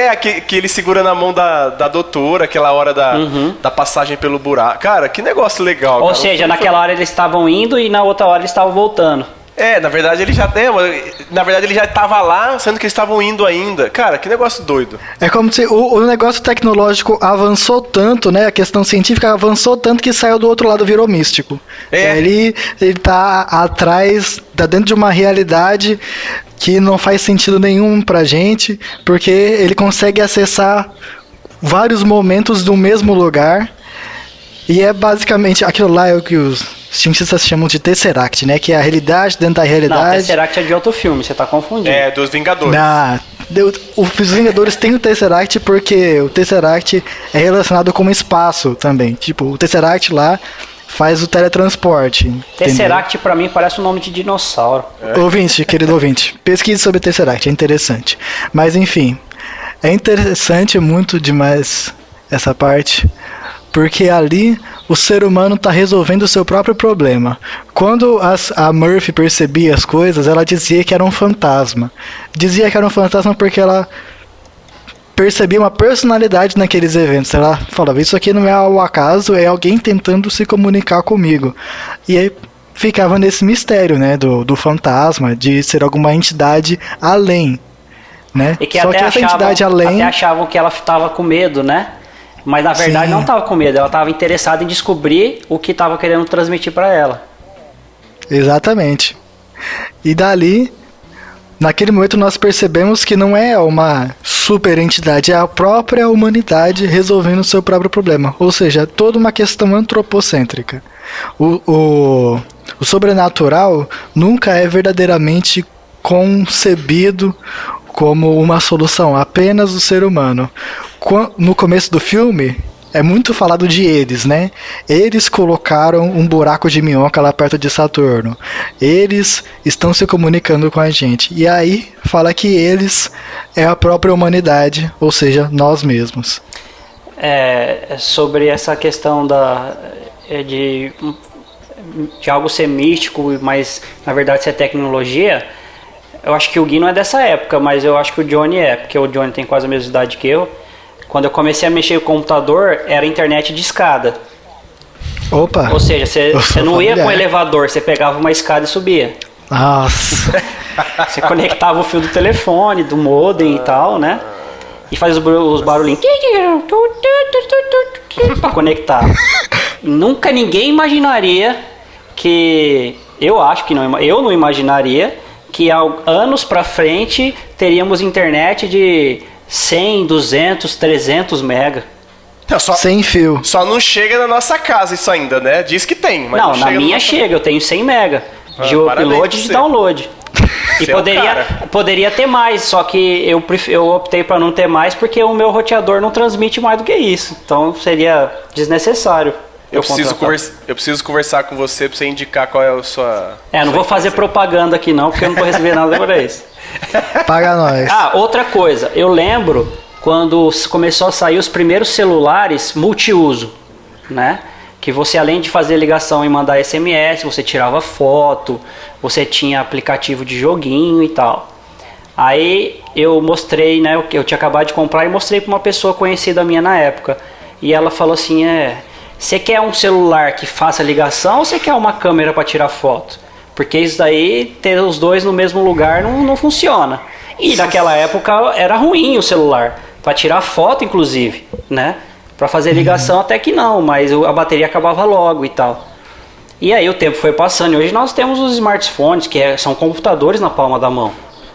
que ele segura na mão da doutora, aquela hora da passagem pelo buraco. Cara, que negócio legal. Ou cara. seja, naquela hora eles estavam indo e na outra hora eles estavam voltando. Na verdade ele já tava lá, sendo que eles estavam indo ainda. Cara, que negócio doido. É como se o negócio tecnológico avançou tanto, né? A questão científica avançou tanto que saiu do outro lado, virou místico. Ele tá atrás, tá dentro de uma realidade que não faz sentido nenhum pra gente, porque ele consegue acessar vários momentos do mesmo lugar. E é basicamente aquilo lá é o que os cientistas chamam de Tesseract, né? Que é a realidade dentro da realidade. Não, Tesseract é de outro filme, você tá confundindo. É, dos Vingadores. Os Vingadores têm o Tesseract porque o Tesseract é relacionado com o espaço também. Tipo, o Tesseract lá faz o teletransporte. Tesseract pra mim parece um nome de dinossauro. Ouvinte, querido ouvinte, pesquise sobre Tesseract, é interessante. Mas enfim, é interessante muito demais essa parte. Porque ali o ser humano está resolvendo o seu próprio problema. Quando a Murphy percebia as coisas, ela dizia que era um fantasma. Dizia que era um fantasma porque ela percebia uma personalidade naqueles eventos. Ela falava, isso aqui não é ao acaso, é alguém tentando se comunicar comigo. E aí ficava nesse mistério, né, do fantasma, de ser alguma entidade além. Né? E que Só até que essa entidade além... até achavam que ela estava com medo, né? Mas na verdade não estava com medo, ela estava interessada em descobrir o que estava querendo transmitir para ela. Exatamente. E dali, naquele momento nós percebemos que não é uma super entidade, é a própria humanidade resolvendo o seu próprio problema. Ou seja, é toda uma questão antropocêntrica. O sobrenatural nunca é verdadeiramente concebido como uma solução, apenas o ser humano. No começo do filme, é muito falado de eles, né? Eles colocaram um buraco de minhoca lá perto de Saturno. Eles estão se comunicando com a gente. E aí, fala que eles é a própria humanidade, ou seja, nós mesmos. Sobre essa questão de algo ser místico, mas na verdade ser tecnologia... Eu acho que o Gui não é dessa época, mas eu acho que o Johnny é, porque o Johnny tem quase a mesma idade que eu. Quando eu comecei a mexer com o computador, era internet de escada. Opa! Ou seja, você não ia com elevador, você pegava uma escada e subia. Nossa! Você conectava o fio do telefone, do modem e tal, né? E fazia os barulhinhos para conectar. Nunca ninguém imaginaria que... Eu acho que não, eu não imaginaria... que anos pra frente teríamos internet de 100, 200, 300 mega. Sem fio. Só não chega na nossa casa isso ainda, né? Diz que tem, mas não na minha chega, eu tenho 100 mega de upload e de download. E poderia ter mais, só que eu optei para não ter mais porque o meu roteador não transmite mais do que isso. Então seria desnecessário. Eu preciso conversar com você pra você indicar qual é a sua... não vou fazer propaganda aqui não, porque eu não vou receber nada por isso. Paga nós. Outra coisa. Eu lembro quando começou a sair os primeiros celulares multiuso, né? Que você, além de fazer ligação e mandar SMS, você tirava foto, você tinha aplicativo de joguinho e tal. Aí eu mostrei, né? Eu tinha acabado de comprar e mostrei pra uma pessoa conhecida minha na época. E ela falou assim, você quer um celular que faça ligação ou você quer uma câmera para tirar foto? Porque isso daí, ter os dois no mesmo lugar não funciona. E naquela época era ruim o celular, para tirar foto inclusive, né? Para fazer ligação até que não, mas a bateria acabava logo e tal. E aí o tempo foi passando e hoje nós temos os smartphones, que são computadores na palma da mão.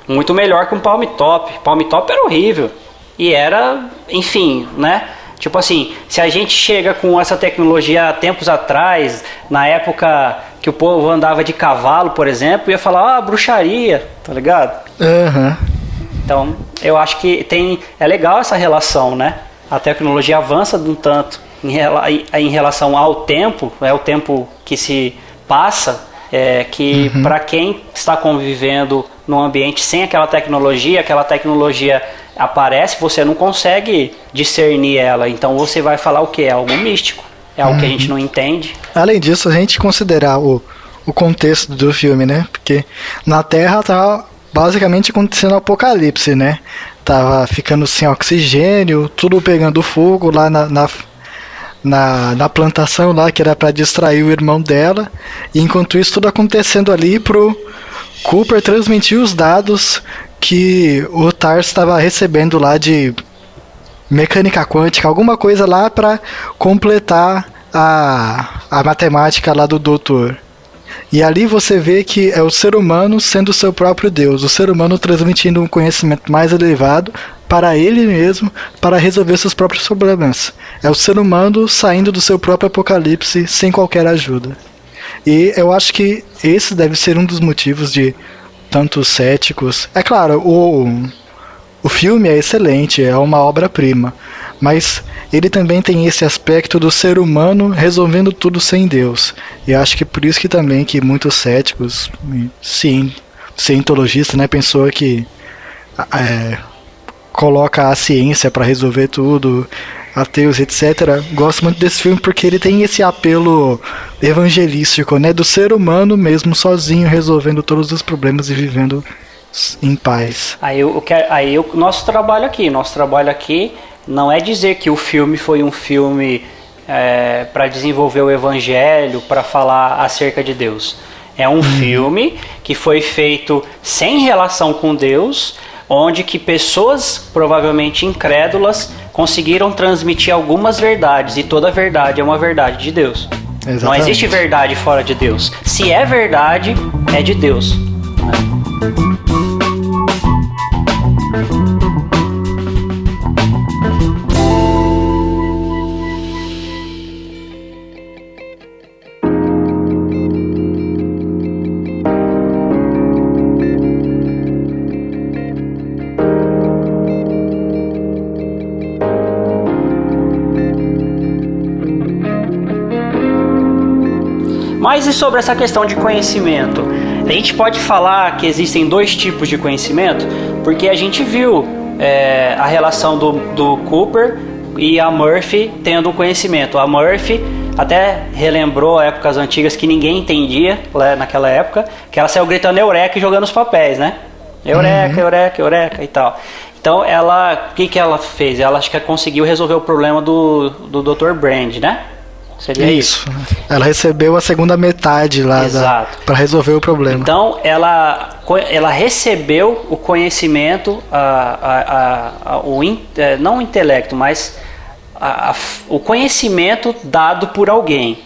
Muito melhor que um Palm Top. Palm Top era horrível. E era, enfim, né? Tipo assim, se a gente chega com essa tecnologia há tempos atrás, na época que o povo andava de cavalo, por exemplo, ia falar, bruxaria, tá ligado? Uhum. Então, eu acho que é legal essa relação, né? A tecnologia avança de um tanto em relação ao tempo, o tempo que se passa, que para quem está convivendo num ambiente sem aquela tecnologia aparece, você não consegue discernir ela. Então você vai falar o que? É algo místico. É algo que a gente não entende. Além disso, a gente considerar o contexto do filme, né? Porque na Terra tá basicamente acontecendo o apocalipse, né? Tava ficando sem oxigênio, tudo pegando fogo lá na plantação lá, que era para distrair o irmão dela. E enquanto isso tudo acontecendo ali, pro Cooper transmitir os dados que o TARS estava recebendo lá de mecânica quântica, alguma coisa lá para completar a matemática lá do doutor. E ali você vê que é o ser humano sendo o seu próprio Deus, o ser humano transmitindo um conhecimento mais elevado para ele mesmo, para resolver seus próprios problemas. É o ser humano saindo do seu próprio apocalipse sem qualquer ajuda. E eu acho que esse deve ser um dos motivos de tantos céticos. É claro, o filme é excelente, é uma obra-prima, mas ele também tem esse aspecto do ser humano resolvendo tudo sem Deus. E acho que por isso que também que muitos céticos, sim, cientologistas, né, pensou que coloca a ciência para resolver tudo, ateus, etc. Gosto muito desse filme porque ele tem esse apelo evangelístico, né, do ser humano mesmo sozinho resolvendo todos os problemas e vivendo em paz. Nosso trabalho aqui não é dizer que o filme foi um filme para desenvolver o evangelho, para falar acerca de Deus. É um filme que foi feito sem relação com Deus, onde que pessoas provavelmente incrédulas conseguiram transmitir algumas verdades, e toda verdade é uma verdade de Deus. Exatamente. Não existe verdade fora de Deus. Se é verdade, é de Deus. Mas e sobre essa questão de conhecimento? A gente pode falar que existem dois tipos de conhecimento, porque a gente viu a relação do Cooper e a Murphy tendo conhecimento. A Murphy até relembrou épocas antigas que ninguém entendia naquela época, que ela saiu gritando eureka e jogando os papéis, né? Eureka, eureka, eureka e tal. Então o que ela fez? Ela acho que conseguiu resolver o problema do Dr. Brand, né? Seria isso. Ela recebeu a segunda metade lá para resolver o problema. Então ela recebeu o conhecimento, não o intelecto, mas o conhecimento dado por alguém,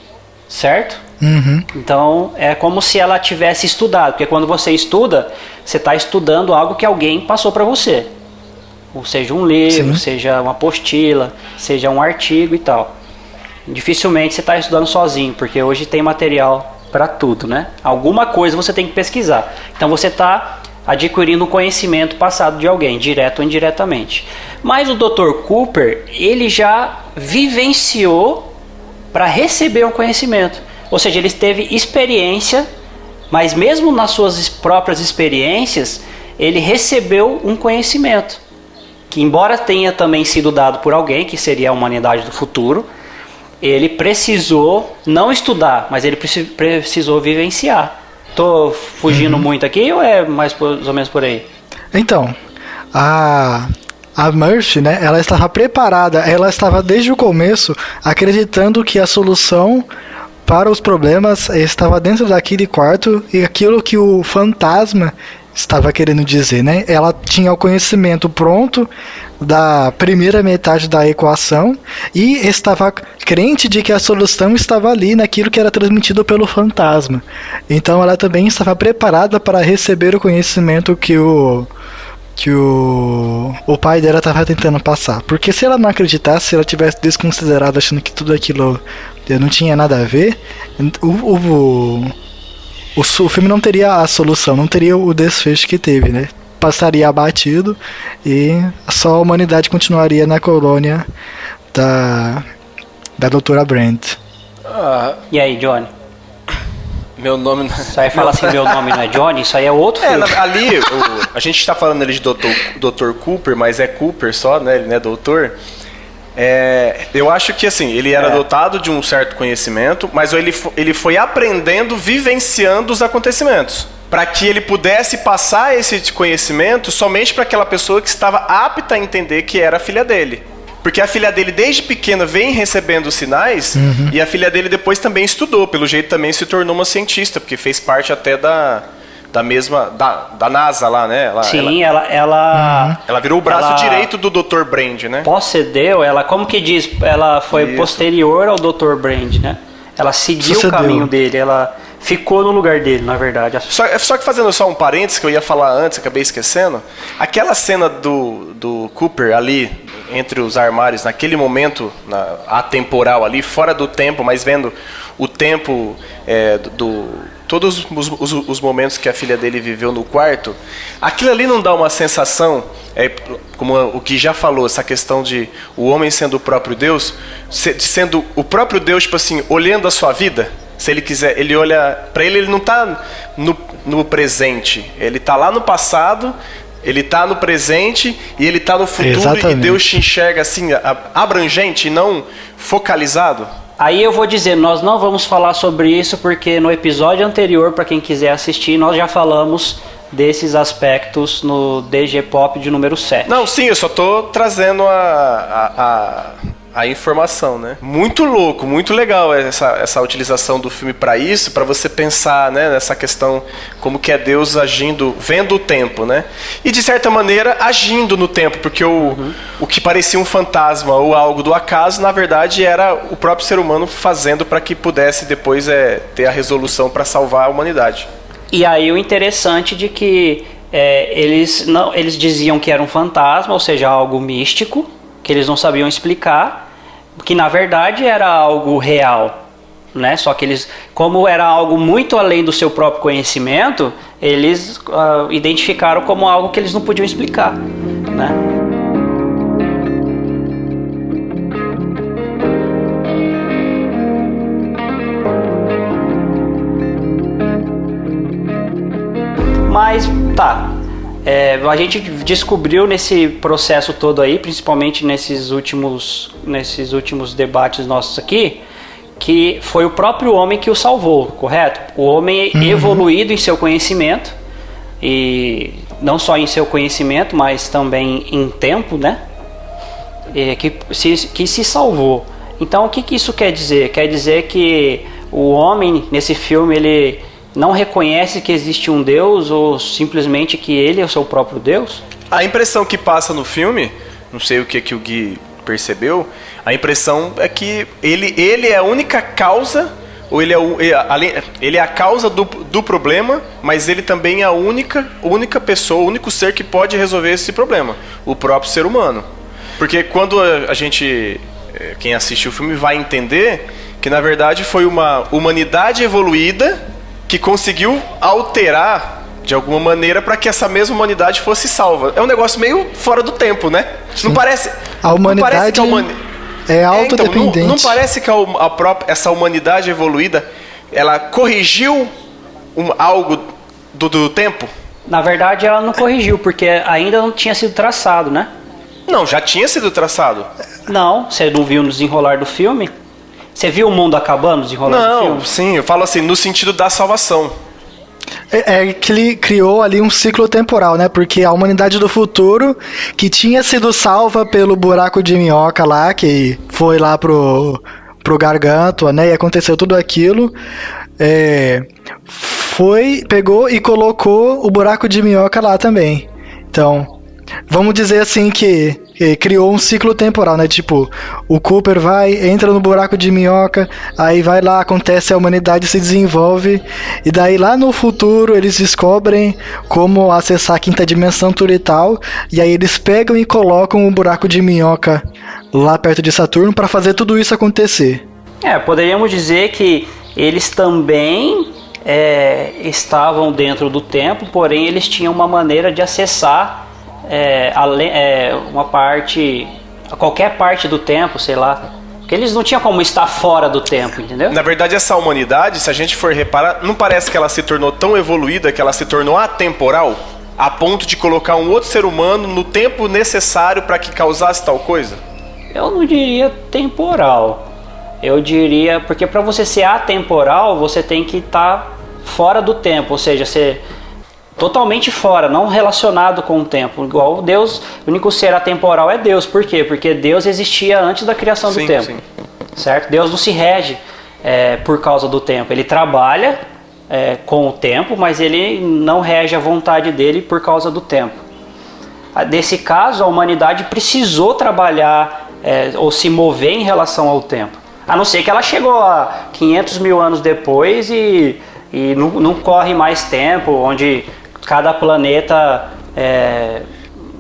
certo? Uhum. Então é como se ela tivesse estudado, porque quando você estuda, você está estudando algo que alguém passou para você, ou seja, um livro, seja uma apostila, seja um artigo e tal. Dificilmente você está estudando sozinho, porque hoje tem material para tudo, né? Alguma coisa você tem que pesquisar. Então você está adquirindo um conhecimento passado de alguém, direto ou indiretamente. Mas o Dr. Cooper, ele já vivenciou para receber um conhecimento. Ou seja, ele teve experiência, mas mesmo nas suas próprias experiências, ele recebeu um conhecimento. Que embora tenha também sido dado por alguém, que seria a humanidade do futuro, ele precisou não estudar, mas ele precisou vivenciar. Tô fugindo muito aqui ou é mais ou menos por aí? Então, a Murphy, né, ela estava preparada, ela estava desde o começo acreditando que a solução para os problemas estava dentro daquele quarto e aquilo que o fantasma estava querendo dizer, né? Ela tinha o conhecimento pronto da primeira metade da equação e estava crente de que a solução estava ali naquilo que era transmitido pelo fantasma. Então ela também estava preparada para receber o conhecimento que o pai dela estava tentando passar. Porque se ela não acreditasse, se ela tivesse desconsiderado achando que tudo aquilo não tinha nada a ver, o filme não teria a solução, não teria o desfecho que teve, né? Passaria abatido e só a humanidade continuaria na colônia da Doutora Brand. E aí, Johnny? Meu nome... Isso aí fala assim, meu nome não é Johnny? Isso aí é outro filme. Ali, a gente está falando ali de Dr. Cooper, mas é Cooper só, né? Ele não é doutor. Eu acho que assim, ele era dotado de um certo conhecimento, mas ele foi aprendendo, vivenciando os acontecimentos para que ele pudesse passar esse conhecimento somente para aquela pessoa que estava apta a entender que era a filha dele. Porque a filha dele, desde pequena, vem recebendo sinais, e a filha dele depois também estudou. Pelo jeito também se tornou uma cientista, porque fez parte até da NASA lá, né? Sim, ela virou o braço direito do Dr. Brand, né? Possuiu, como que diz? Ela foi posterior ao Dr. Brand, né? Ela seguiu o caminho dele, ela ficou no lugar dele, na verdade. Só que fazendo só um parênteses, que eu ia falar antes, acabei esquecendo. Aquela cena do Cooper ali, entre os armários, naquele momento atemporal ali, fora do tempo, mas vendo o tempo todos os momentos que a filha dele viveu no quarto, aquilo ali não dá uma sensação, como o Gui já falou, essa questão de o homem sendo o próprio Deus, sendo o próprio Deus, tipo assim, olhando a sua vida. Se ele quiser, ele olha para ele não está no presente, ele está lá no passado, ele está no presente e ele está no futuro. Exatamente. E Deus te enxerga assim, abrangente e não focalizado. Aí eu vou dizer, nós não vamos falar sobre isso porque no episódio anterior, para quem quiser assistir, nós já falamos desses aspectos no DG Pop de número 7. Não, sim, eu só tô trazendo a informação, né? Muito louco, muito legal essa utilização do filme para isso, para você pensar, né, nessa questão como que é Deus agindo, vendo o tempo, né? E de certa maneira agindo no tempo, porque o que parecia um fantasma ou algo do acaso, na verdade era o próprio ser humano fazendo para que pudesse depois ter a resolução para salvar a humanidade. E aí o interessante de que eles diziam que era um fantasma, ou seja, algo místico, que eles não sabiam explicar, que na verdade era algo real, né? Só que eles, como era algo muito além do seu próprio conhecimento, eles identificaram como algo que eles não podiam explicar, né? Mas tá. A gente descobriu nesse processo todo aí, principalmente nesses últimos debates nossos aqui, que foi o próprio homem que o salvou, correto? O homem evoluído em seu conhecimento, e não só em seu conhecimento, mas também em tempo, né? Que se salvou. Então o que isso quer dizer? Quer dizer que o homem nesse filme ele não reconhece que existe um Deus ou simplesmente que ele é o seu próprio Deus? A impressão que passa no filme, não sei o que o Gui percebeu, a impressão é que ele é a única causa, ou ele é a causa do problema, mas ele também é a única pessoa, o único ser que pode resolver esse problema, o próprio ser humano. Porque quando a gente, quem assiste o filme vai entender que na verdade foi uma humanidade evoluída que conseguiu alterar de alguma maneira para que essa mesma humanidade fosse salva. É um negócio meio fora do tempo, né? Sim. Não parece... A humanidade é autodependente. Então, não parece que essa humanidade evoluída, ela corrigiu algo do tempo? Na verdade, ela não corrigiu, porque ainda não tinha sido traçado, né? Não, já tinha sido traçado. Não, você não viu no desenrolar do filme? Você viu o mundo acabando, desenrolar do filme? Não, sim, eu falo assim, no sentido da salvação. Que ele criou ali um ciclo temporal, né? Porque a humanidade do futuro, que tinha sido salva pelo buraco de minhoca lá, que foi lá pro Gargantua, né? E aconteceu tudo aquilo. Pegou e colocou o buraco de minhoca lá também. Então, vamos dizer assim que criou um ciclo temporal, né? Tipo, o Cooper entra no buraco de minhoca, aí vai lá, acontece, a humanidade se desenvolve, e daí lá no futuro eles descobrem como acessar a quinta dimensão, tudo e tal, e aí eles pegam e colocam o buraco de minhoca lá perto de Saturno para fazer tudo isso acontecer. Poderíamos dizer que eles também estavam dentro do tempo, porém eles tinham uma maneira de acessar qualquer parte do tempo, sei lá. Porque eles não tinham como estar fora do tempo, entendeu? Na verdade, essa humanidade, se a gente for reparar, não parece que ela se tornou tão evoluída que ela se tornou atemporal, a ponto de colocar um outro ser humano no tempo necessário para que causasse tal coisa? Eu não diria temporal. Eu diria... Porque para você ser atemporal, você tem que estar fora do tempo. Ou seja, totalmente fora, não relacionado com o tempo. Igual Deus, o único ser atemporal é Deus. Por quê? Porque Deus existia antes da criação do tempo. Sim. Certo? Deus não se rege por causa do tempo. Ele trabalha com o tempo, mas ele não rege a vontade dele por causa do tempo. Nesse caso, a humanidade precisou trabalhar ou se mover em relação ao tempo. A não ser que ela chegou a 500 mil anos depois e não corre mais tempo, onde cada planeta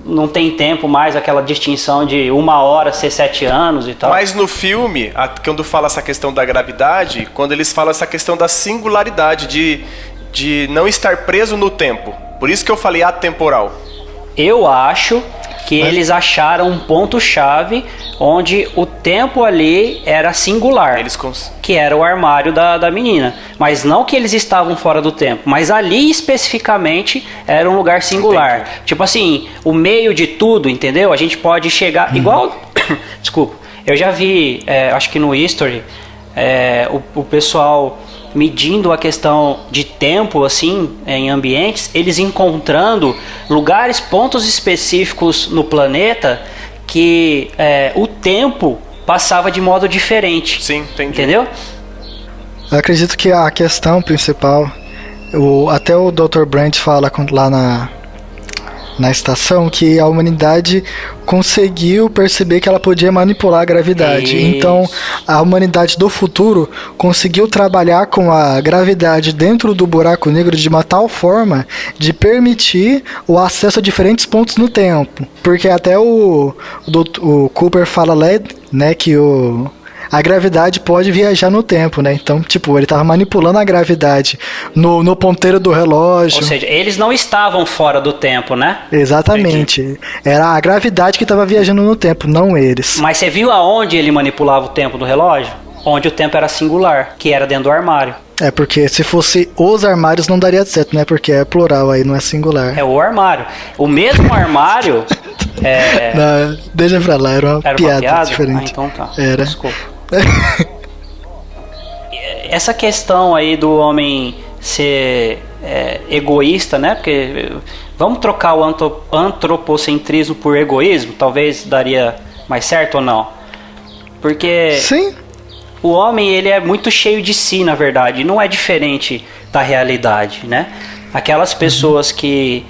não tem tempo mais, aquela distinção de 1 hora ser 7 anos e tal. Mas no filme, quando fala essa questão da gravidade, quando eles falam essa questão da singularidade, de não estar preso no tempo. Por isso que eu falei atemporal. Eu acho que eles acharam um ponto-chave onde o tempo ali era singular, que era o armário da menina. Mas não que eles estavam fora do tempo, mas ali especificamente era um lugar singular. Entendi. Tipo assim, o meio de tudo, entendeu? A gente pode chegar... Igual... Desculpa. Eu já vi, acho que no History, o pessoal medindo a questão de tempo, assim, em ambientes, eles encontrando lugares, pontos específicos no planeta que o tempo passava de modo diferente. Sim, entendi. Entendeu? Eu acredito que a questão principal, até o Dr. Brandt fala lá na estação, que a humanidade conseguiu perceber que ela podia manipular a gravidade. Isso. Então, a humanidade do futuro conseguiu trabalhar com a gravidade dentro do buraco negro de uma tal forma de permitir o acesso a diferentes pontos no tempo. Porque até o Cooper fala lá, né, que a gravidade pode viajar no tempo, né? Então, tipo, ele tava manipulando a gravidade no ponteiro do relógio. Ou seja, eles não estavam fora do tempo, né? Exatamente. Entendi. Era a gravidade que tava viajando no tempo, não eles. Mas você viu aonde ele manipulava o tempo do relógio? Onde o tempo era singular, que era dentro do armário. Porque se fosse os armários não daria certo, né? Porque é plural aí, não é singular. É o armário. O mesmo armário... Não, deixa pra lá, era uma piada diferente. Então tá. Era. Desculpa. Essa questão aí do homem ser egoísta, né? Porque vamos trocar o antropocentrismo por egoísmo, talvez daria mais certo ou não? Porque sim, o homem, ele é muito cheio de si, na verdade, não é diferente da realidade, né? Aquelas pessoas que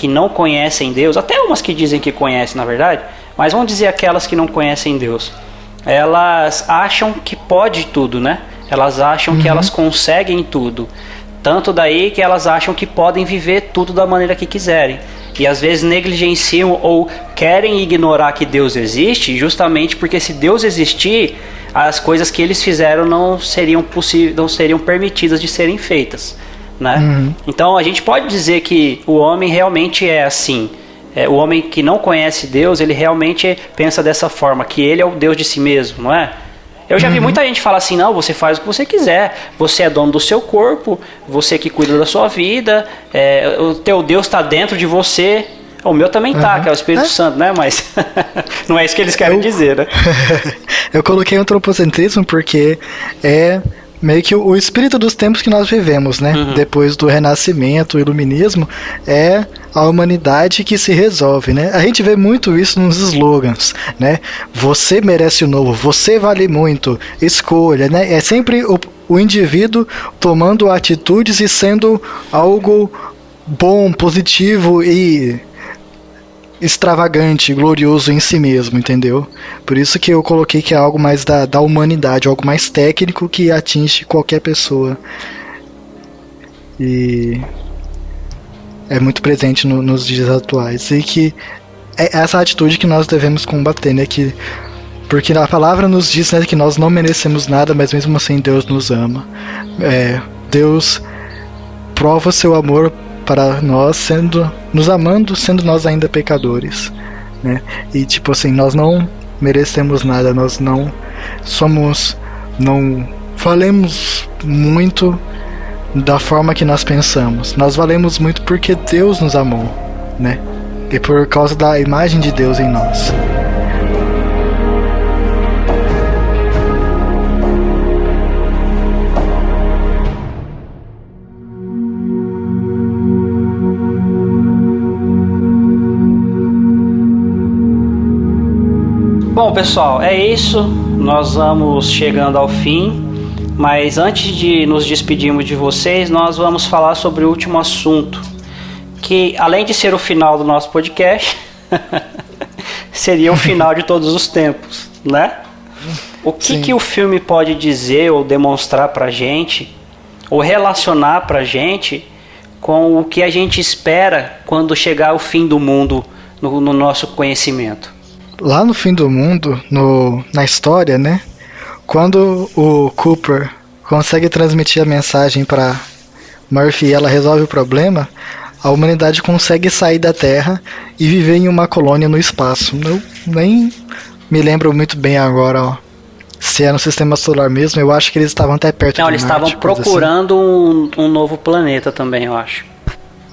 não conhecem Deus, até umas que dizem que conhecem, na verdade, mas vamos dizer aquelas que não conhecem Deus, elas acham que pode tudo, né? Elas acham que elas conseguem tudo. Tanto daí que elas acham que podem viver tudo da maneira que quiserem. E às vezes negligenciam ou querem ignorar que Deus existe, justamente porque se Deus existir, as coisas que eles fizeram não seriam permitidas de serem feitas, né? Então a gente pode dizer que o homem realmente é assim. O homem que não conhece Deus, ele realmente pensa dessa forma, que ele é o Deus de si mesmo, não é? Eu já vi muita gente falar assim, não, você faz o que você quiser, você é dono do seu corpo, você que cuida da sua vida, o teu Deus está dentro de você, o meu também tá, que é o Espírito Santo, né? Mas não é isso que eles querem dizer, né? Eu coloquei antropocentrismo porque é meio que o espírito dos tempos que nós vivemos, né? Depois do Renascimento, o Iluminismo, é a humanidade que se resolve, né? A gente vê muito isso nos slogans, né? Você merece o novo, você vale muito, escolha, né? É sempre o indivíduo tomando atitudes e sendo algo bom, positivo e extravagante, glorioso em si mesmo, entendeu? Por isso que eu coloquei que é algo mais da humanidade, algo mais técnico que atinge qualquer pessoa. E é muito presente nos dias atuais. E que é essa atitude que nós devemos combater, né? Porque a palavra nos diz, né, que nós não merecemos nada, mas mesmo assim Deus nos ama. Deus prova o seu amor para nós, nos amando, sendo nós ainda pecadores, né? E tipo assim, nós não merecemos nada, nós não valemos muito da forma que nós pensamos. Nós valemos muito porque Deus nos amou, né? E por causa da imagem de Deus em nós. Bom, pessoal, é isso. Nós vamos chegando ao fim. Mas antes de nos despedirmos de vocês, nós vamos falar sobre o último assunto, que além de ser o final do nosso podcast, seria o final de todos os tempos, né? O que o filme pode dizer ou demonstrar pra gente, ou relacionar pra gente com o que a gente espera quando chegar o fim do mundo no nosso conhecimento? Lá no fim do mundo, na história, né? Quando o Cooper consegue transmitir a mensagem para Murphy e ela resolve o problema, a humanidade consegue sair da Terra e viver em uma colônia no espaço. Eu nem me lembro muito bem agora, ó, se é no sistema solar mesmo. Eu acho que eles estavam até perto de Marte. Não, eles estavam procurando um novo planeta também, eu acho.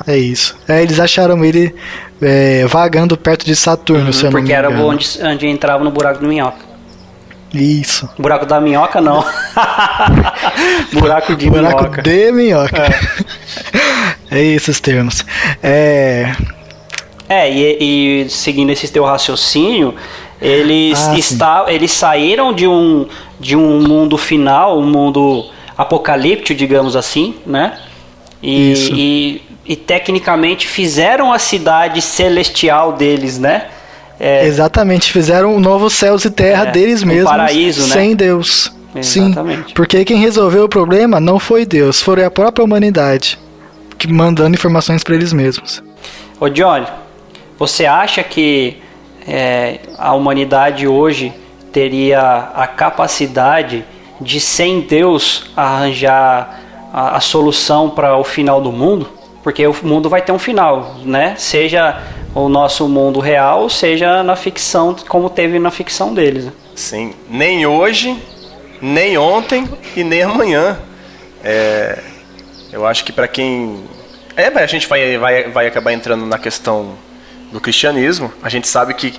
É isso. Eles acharam ele vagando perto de Saturno, se eu não me porque era engano. onde entrava no buraco do minhoca. Isso. Buraco da minhoca, não. Buraco de Buraco minhoca. de minhoca. É esses termos. E seguindo esse teu raciocínio, eles saíram de um mundo final, um mundo apocalíptico, digamos assim, né? E tecnicamente fizeram a cidade celestial deles, né? Exatamente, fizeram um novo céus e terra deles mesmos, paraíso, né? sem Deus. Exatamente. Sim, porque quem resolveu o problema não foi Deus, foi a própria humanidade, que mandando informações para eles mesmos. Ô Johnny, você acha que a humanidade hoje teria a capacidade de, sem Deus, arranjar a solução para o final do mundo? Porque o mundo vai ter um final, né? Seja o nosso mundo real, seja na ficção, como teve na ficção deles. Né? Sim, nem hoje, nem ontem e nem amanhã. Eu acho que para quem... a gente vai acabar entrando na questão do cristianismo. A gente sabe que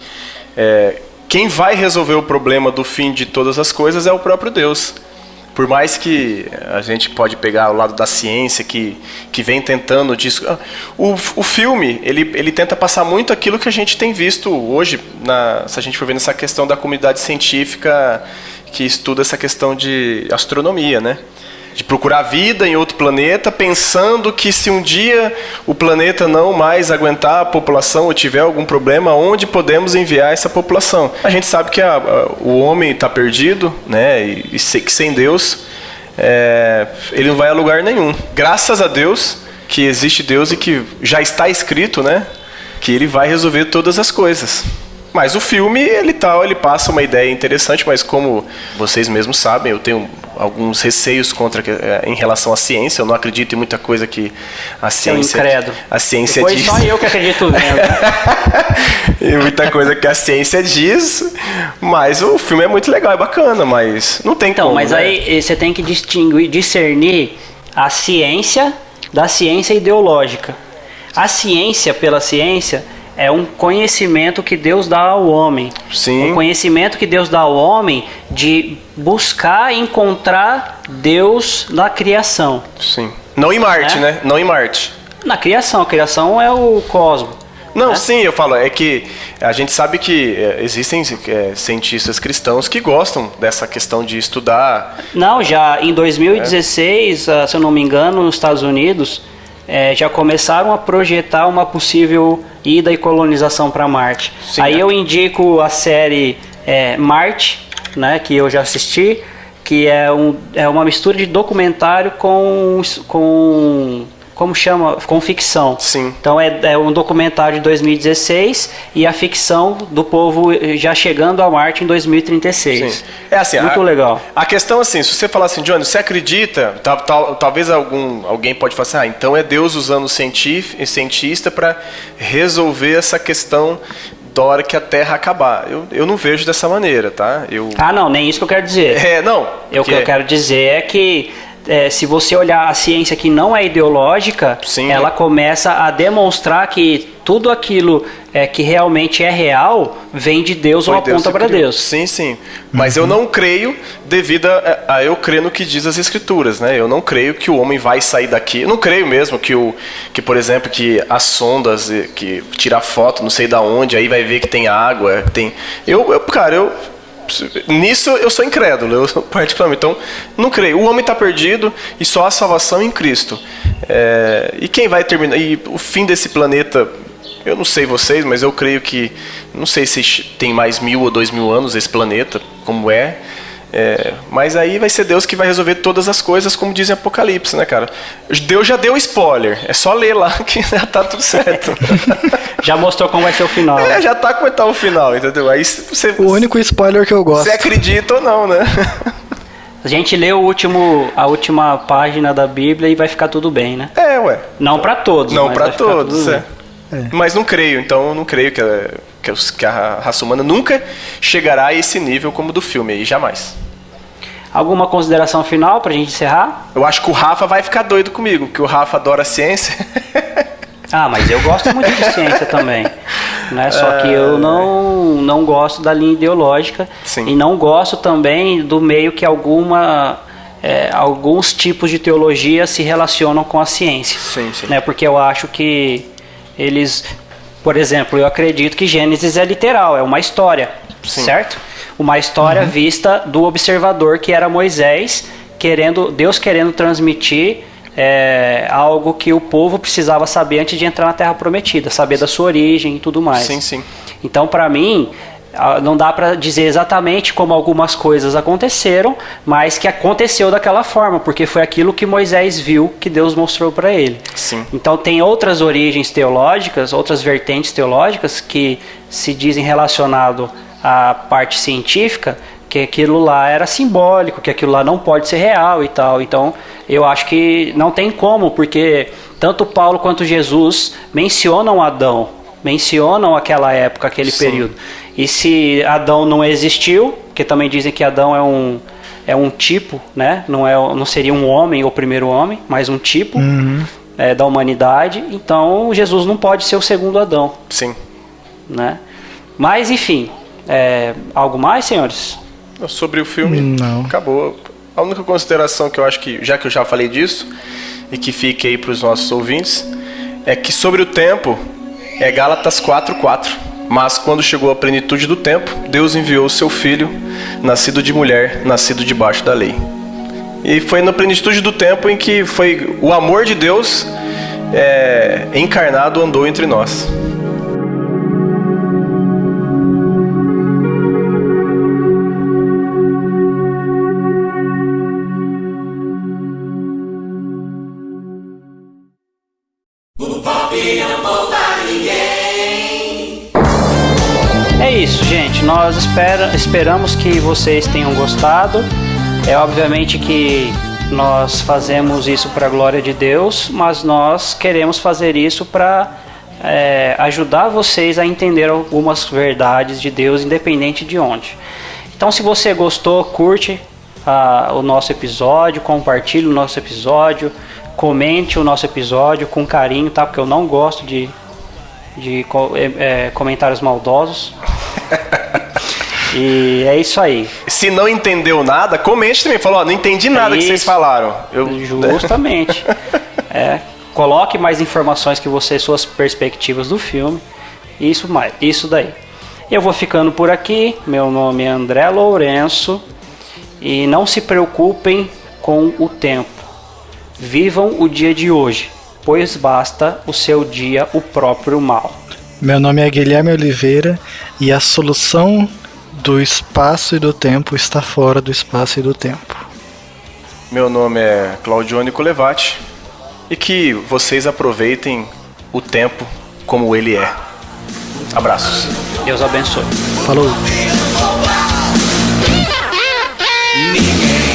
quem vai resolver o problema do fim de todas as coisas é o próprio Deus. Por mais que a gente pode pegar o lado da ciência que vem tentando disso. O filme, ele tenta passar muito aquilo que a gente tem visto hoje, se a gente for ver nessa questão da comunidade científica que estuda essa questão de astronomia, né? De procurar vida em outro planeta, pensando que se um dia o planeta não mais aguentar a população ou tiver algum problema, onde podemos enviar essa população. A gente sabe que o homem está perdido, né? E que sem Deus ele não vai a lugar nenhum. Graças a Deus que existe Deus e que já está escrito, né? Que ele vai resolver todas as coisas. Mas o filme, ele passa uma ideia interessante, mas como vocês mesmos sabem, eu tenho alguns receios em relação à ciência. Eu não acredito em muita coisa que a ciência Depois diz. Só eu que acredito vendo. E muita coisa que a ciência diz, mas o filme é muito legal, é bacana, mas não tem como. Mas aí você tem que discernir a ciência da ciência ideológica. A ciência pela ciência é um conhecimento que Deus dá ao homem. Sim. Um conhecimento que Deus dá ao homem de buscar encontrar Deus na criação. Sim. Não em Marte, né? Não em Marte. Na criação. A criação é o cosmos. Não, sim, eu falo, é que a gente sabe que existem cientistas cristãos que gostam dessa questão de estudar. Não, já em 2016, se eu não me engano, nos Estados Unidos, já começaram a projetar uma possível ida e colonização para Marte. Sim, aí eu indico a série Marte, né, que eu já assisti, que é uma mistura de documentário com como chama? Com ficção. Sim. Então é um documentário de 2016 e a ficção do povo já chegando a Marte em 2036. Sim. É assim, muito legal. A questão assim, se você falar assim, Johnny, você acredita, talvez alguém pode falar assim, então é Deus usando o cientista para resolver essa questão da hora que a Terra acabar. Eu não vejo dessa maneira, tá? Não, nem isso que eu quero dizer. O que eu quero dizer é que se você olhar a ciência que não é ideológica, sim, ela começa a demonstrar que tudo aquilo que realmente é real vem de Deus ou aponta para Deus. Sim, sim. Mas eu não creio devido a eu crer no que diz as Escrituras, né? Eu não creio que o homem vai sair daqui. Eu não creio mesmo que por exemplo, que as sondas, que tirar foto não sei da onde, aí vai ver que tem água, tem... Nisso eu sou incrédulo, eu particularmente. Então, não creio. O homem está perdido e só há salvação em Cristo. E quem vai terminar? E o fim desse planeta, eu não sei vocês, mas eu creio que... Não sei se tem mais 1000 ou 2000 anos esse planeta, como é. Mas aí vai ser Deus que vai resolver todas as coisas, como diz em Apocalipse, né, cara? Deus já deu spoiler, é só ler lá que já tá tudo certo. Já mostrou como vai ser o final. Já tá como tá o final, entendeu? Aí o único spoiler que eu gosto. Você acredita ou não, né? A gente lê a última página da Bíblia e vai ficar tudo bem, né? Ué. Não para todos. Não para todos, Mas não creio, então eu não creio que a raça humana nunca chegará a esse nível como do filme aí, jamais. Alguma consideração final pra gente encerrar? Eu acho que o Rafa vai ficar doido comigo, porque o Rafa adora ciência. Mas eu gosto muito de ciência também, né? Só que eu não gosto da linha ideológica. Sim. E não gosto também do meio que alguns tipos de teologia se relacionam com a ciência. Sim, sim. Né? Porque eu acho que eles... Por exemplo, eu acredito que Gênesis é literal, é uma história, sim, certo? Uma história vista do observador, que era Moisés, Deus querendo transmitir algo que o povo precisava saber antes de entrar na Terra Prometida, saber da sua origem e tudo mais. Sim, sim. Então, para mim, não dá para dizer exatamente como algumas coisas aconteceram, mas que aconteceu daquela forma, porque foi aquilo que Moisés viu, que Deus mostrou para ele. Sim. Então tem outras origens teológicas, outras vertentes teológicas que se dizem relacionado à parte científica, que aquilo lá era simbólico, que aquilo lá não pode ser real e tal. Então eu acho que não tem como, porque tanto Paulo quanto Jesus mencionam Adão, mencionam aquela época, aquele período. E se Adão não existiu, que também dizem que Adão é um tipo, né? Não seria um homem, o primeiro homem, mas um tipo da humanidade. Então Jesus não pode ser o segundo Adão. Sim. Né? Mas enfim, algo mais, senhores? Sobre o filme, não. Acabou. A única consideração que eu acho que eu já falei disso, e que fique aí para os nossos ouvintes, é que sobre o tempo, é Gálatas 4:4. Mas quando chegou a plenitude do tempo, Deus enviou o seu filho, nascido de mulher, nascido debaixo da lei. E foi na plenitude do tempo em que foi o amor de Deus encarnado andou entre nós. É isso, gente. Nós esperamos que vocês tenham gostado. Obviamente que nós fazemos isso para a glória de Deus, mas nós queremos fazer isso para ajudar vocês a entender algumas verdades de Deus, independente de onde. Então, se você gostou, curte o nosso episódio, compartilhe o nosso episódio, comente o nosso episódio com carinho, tá? Porque eu não gosto de comentários maldosos. E é isso aí. Se não entendeu nada, comente também. Falou, não entendi nada que vocês falaram. Justamente. Coloque mais informações que suas perspectivas do filme. Isso daí. Eu vou ficando por aqui. Meu nome é André Lourenço. E não se preocupem com o tempo. Vivam o dia de hoje, pois basta o seu dia o próprio mal. Meu nome é Guilherme Oliveira e a solução do espaço e do tempo está fora do espaço e do tempo. Meu nome é Claudione Colevati e que vocês aproveitem o tempo como ele é. Abraços. Deus abençoe. Falou. Ninguém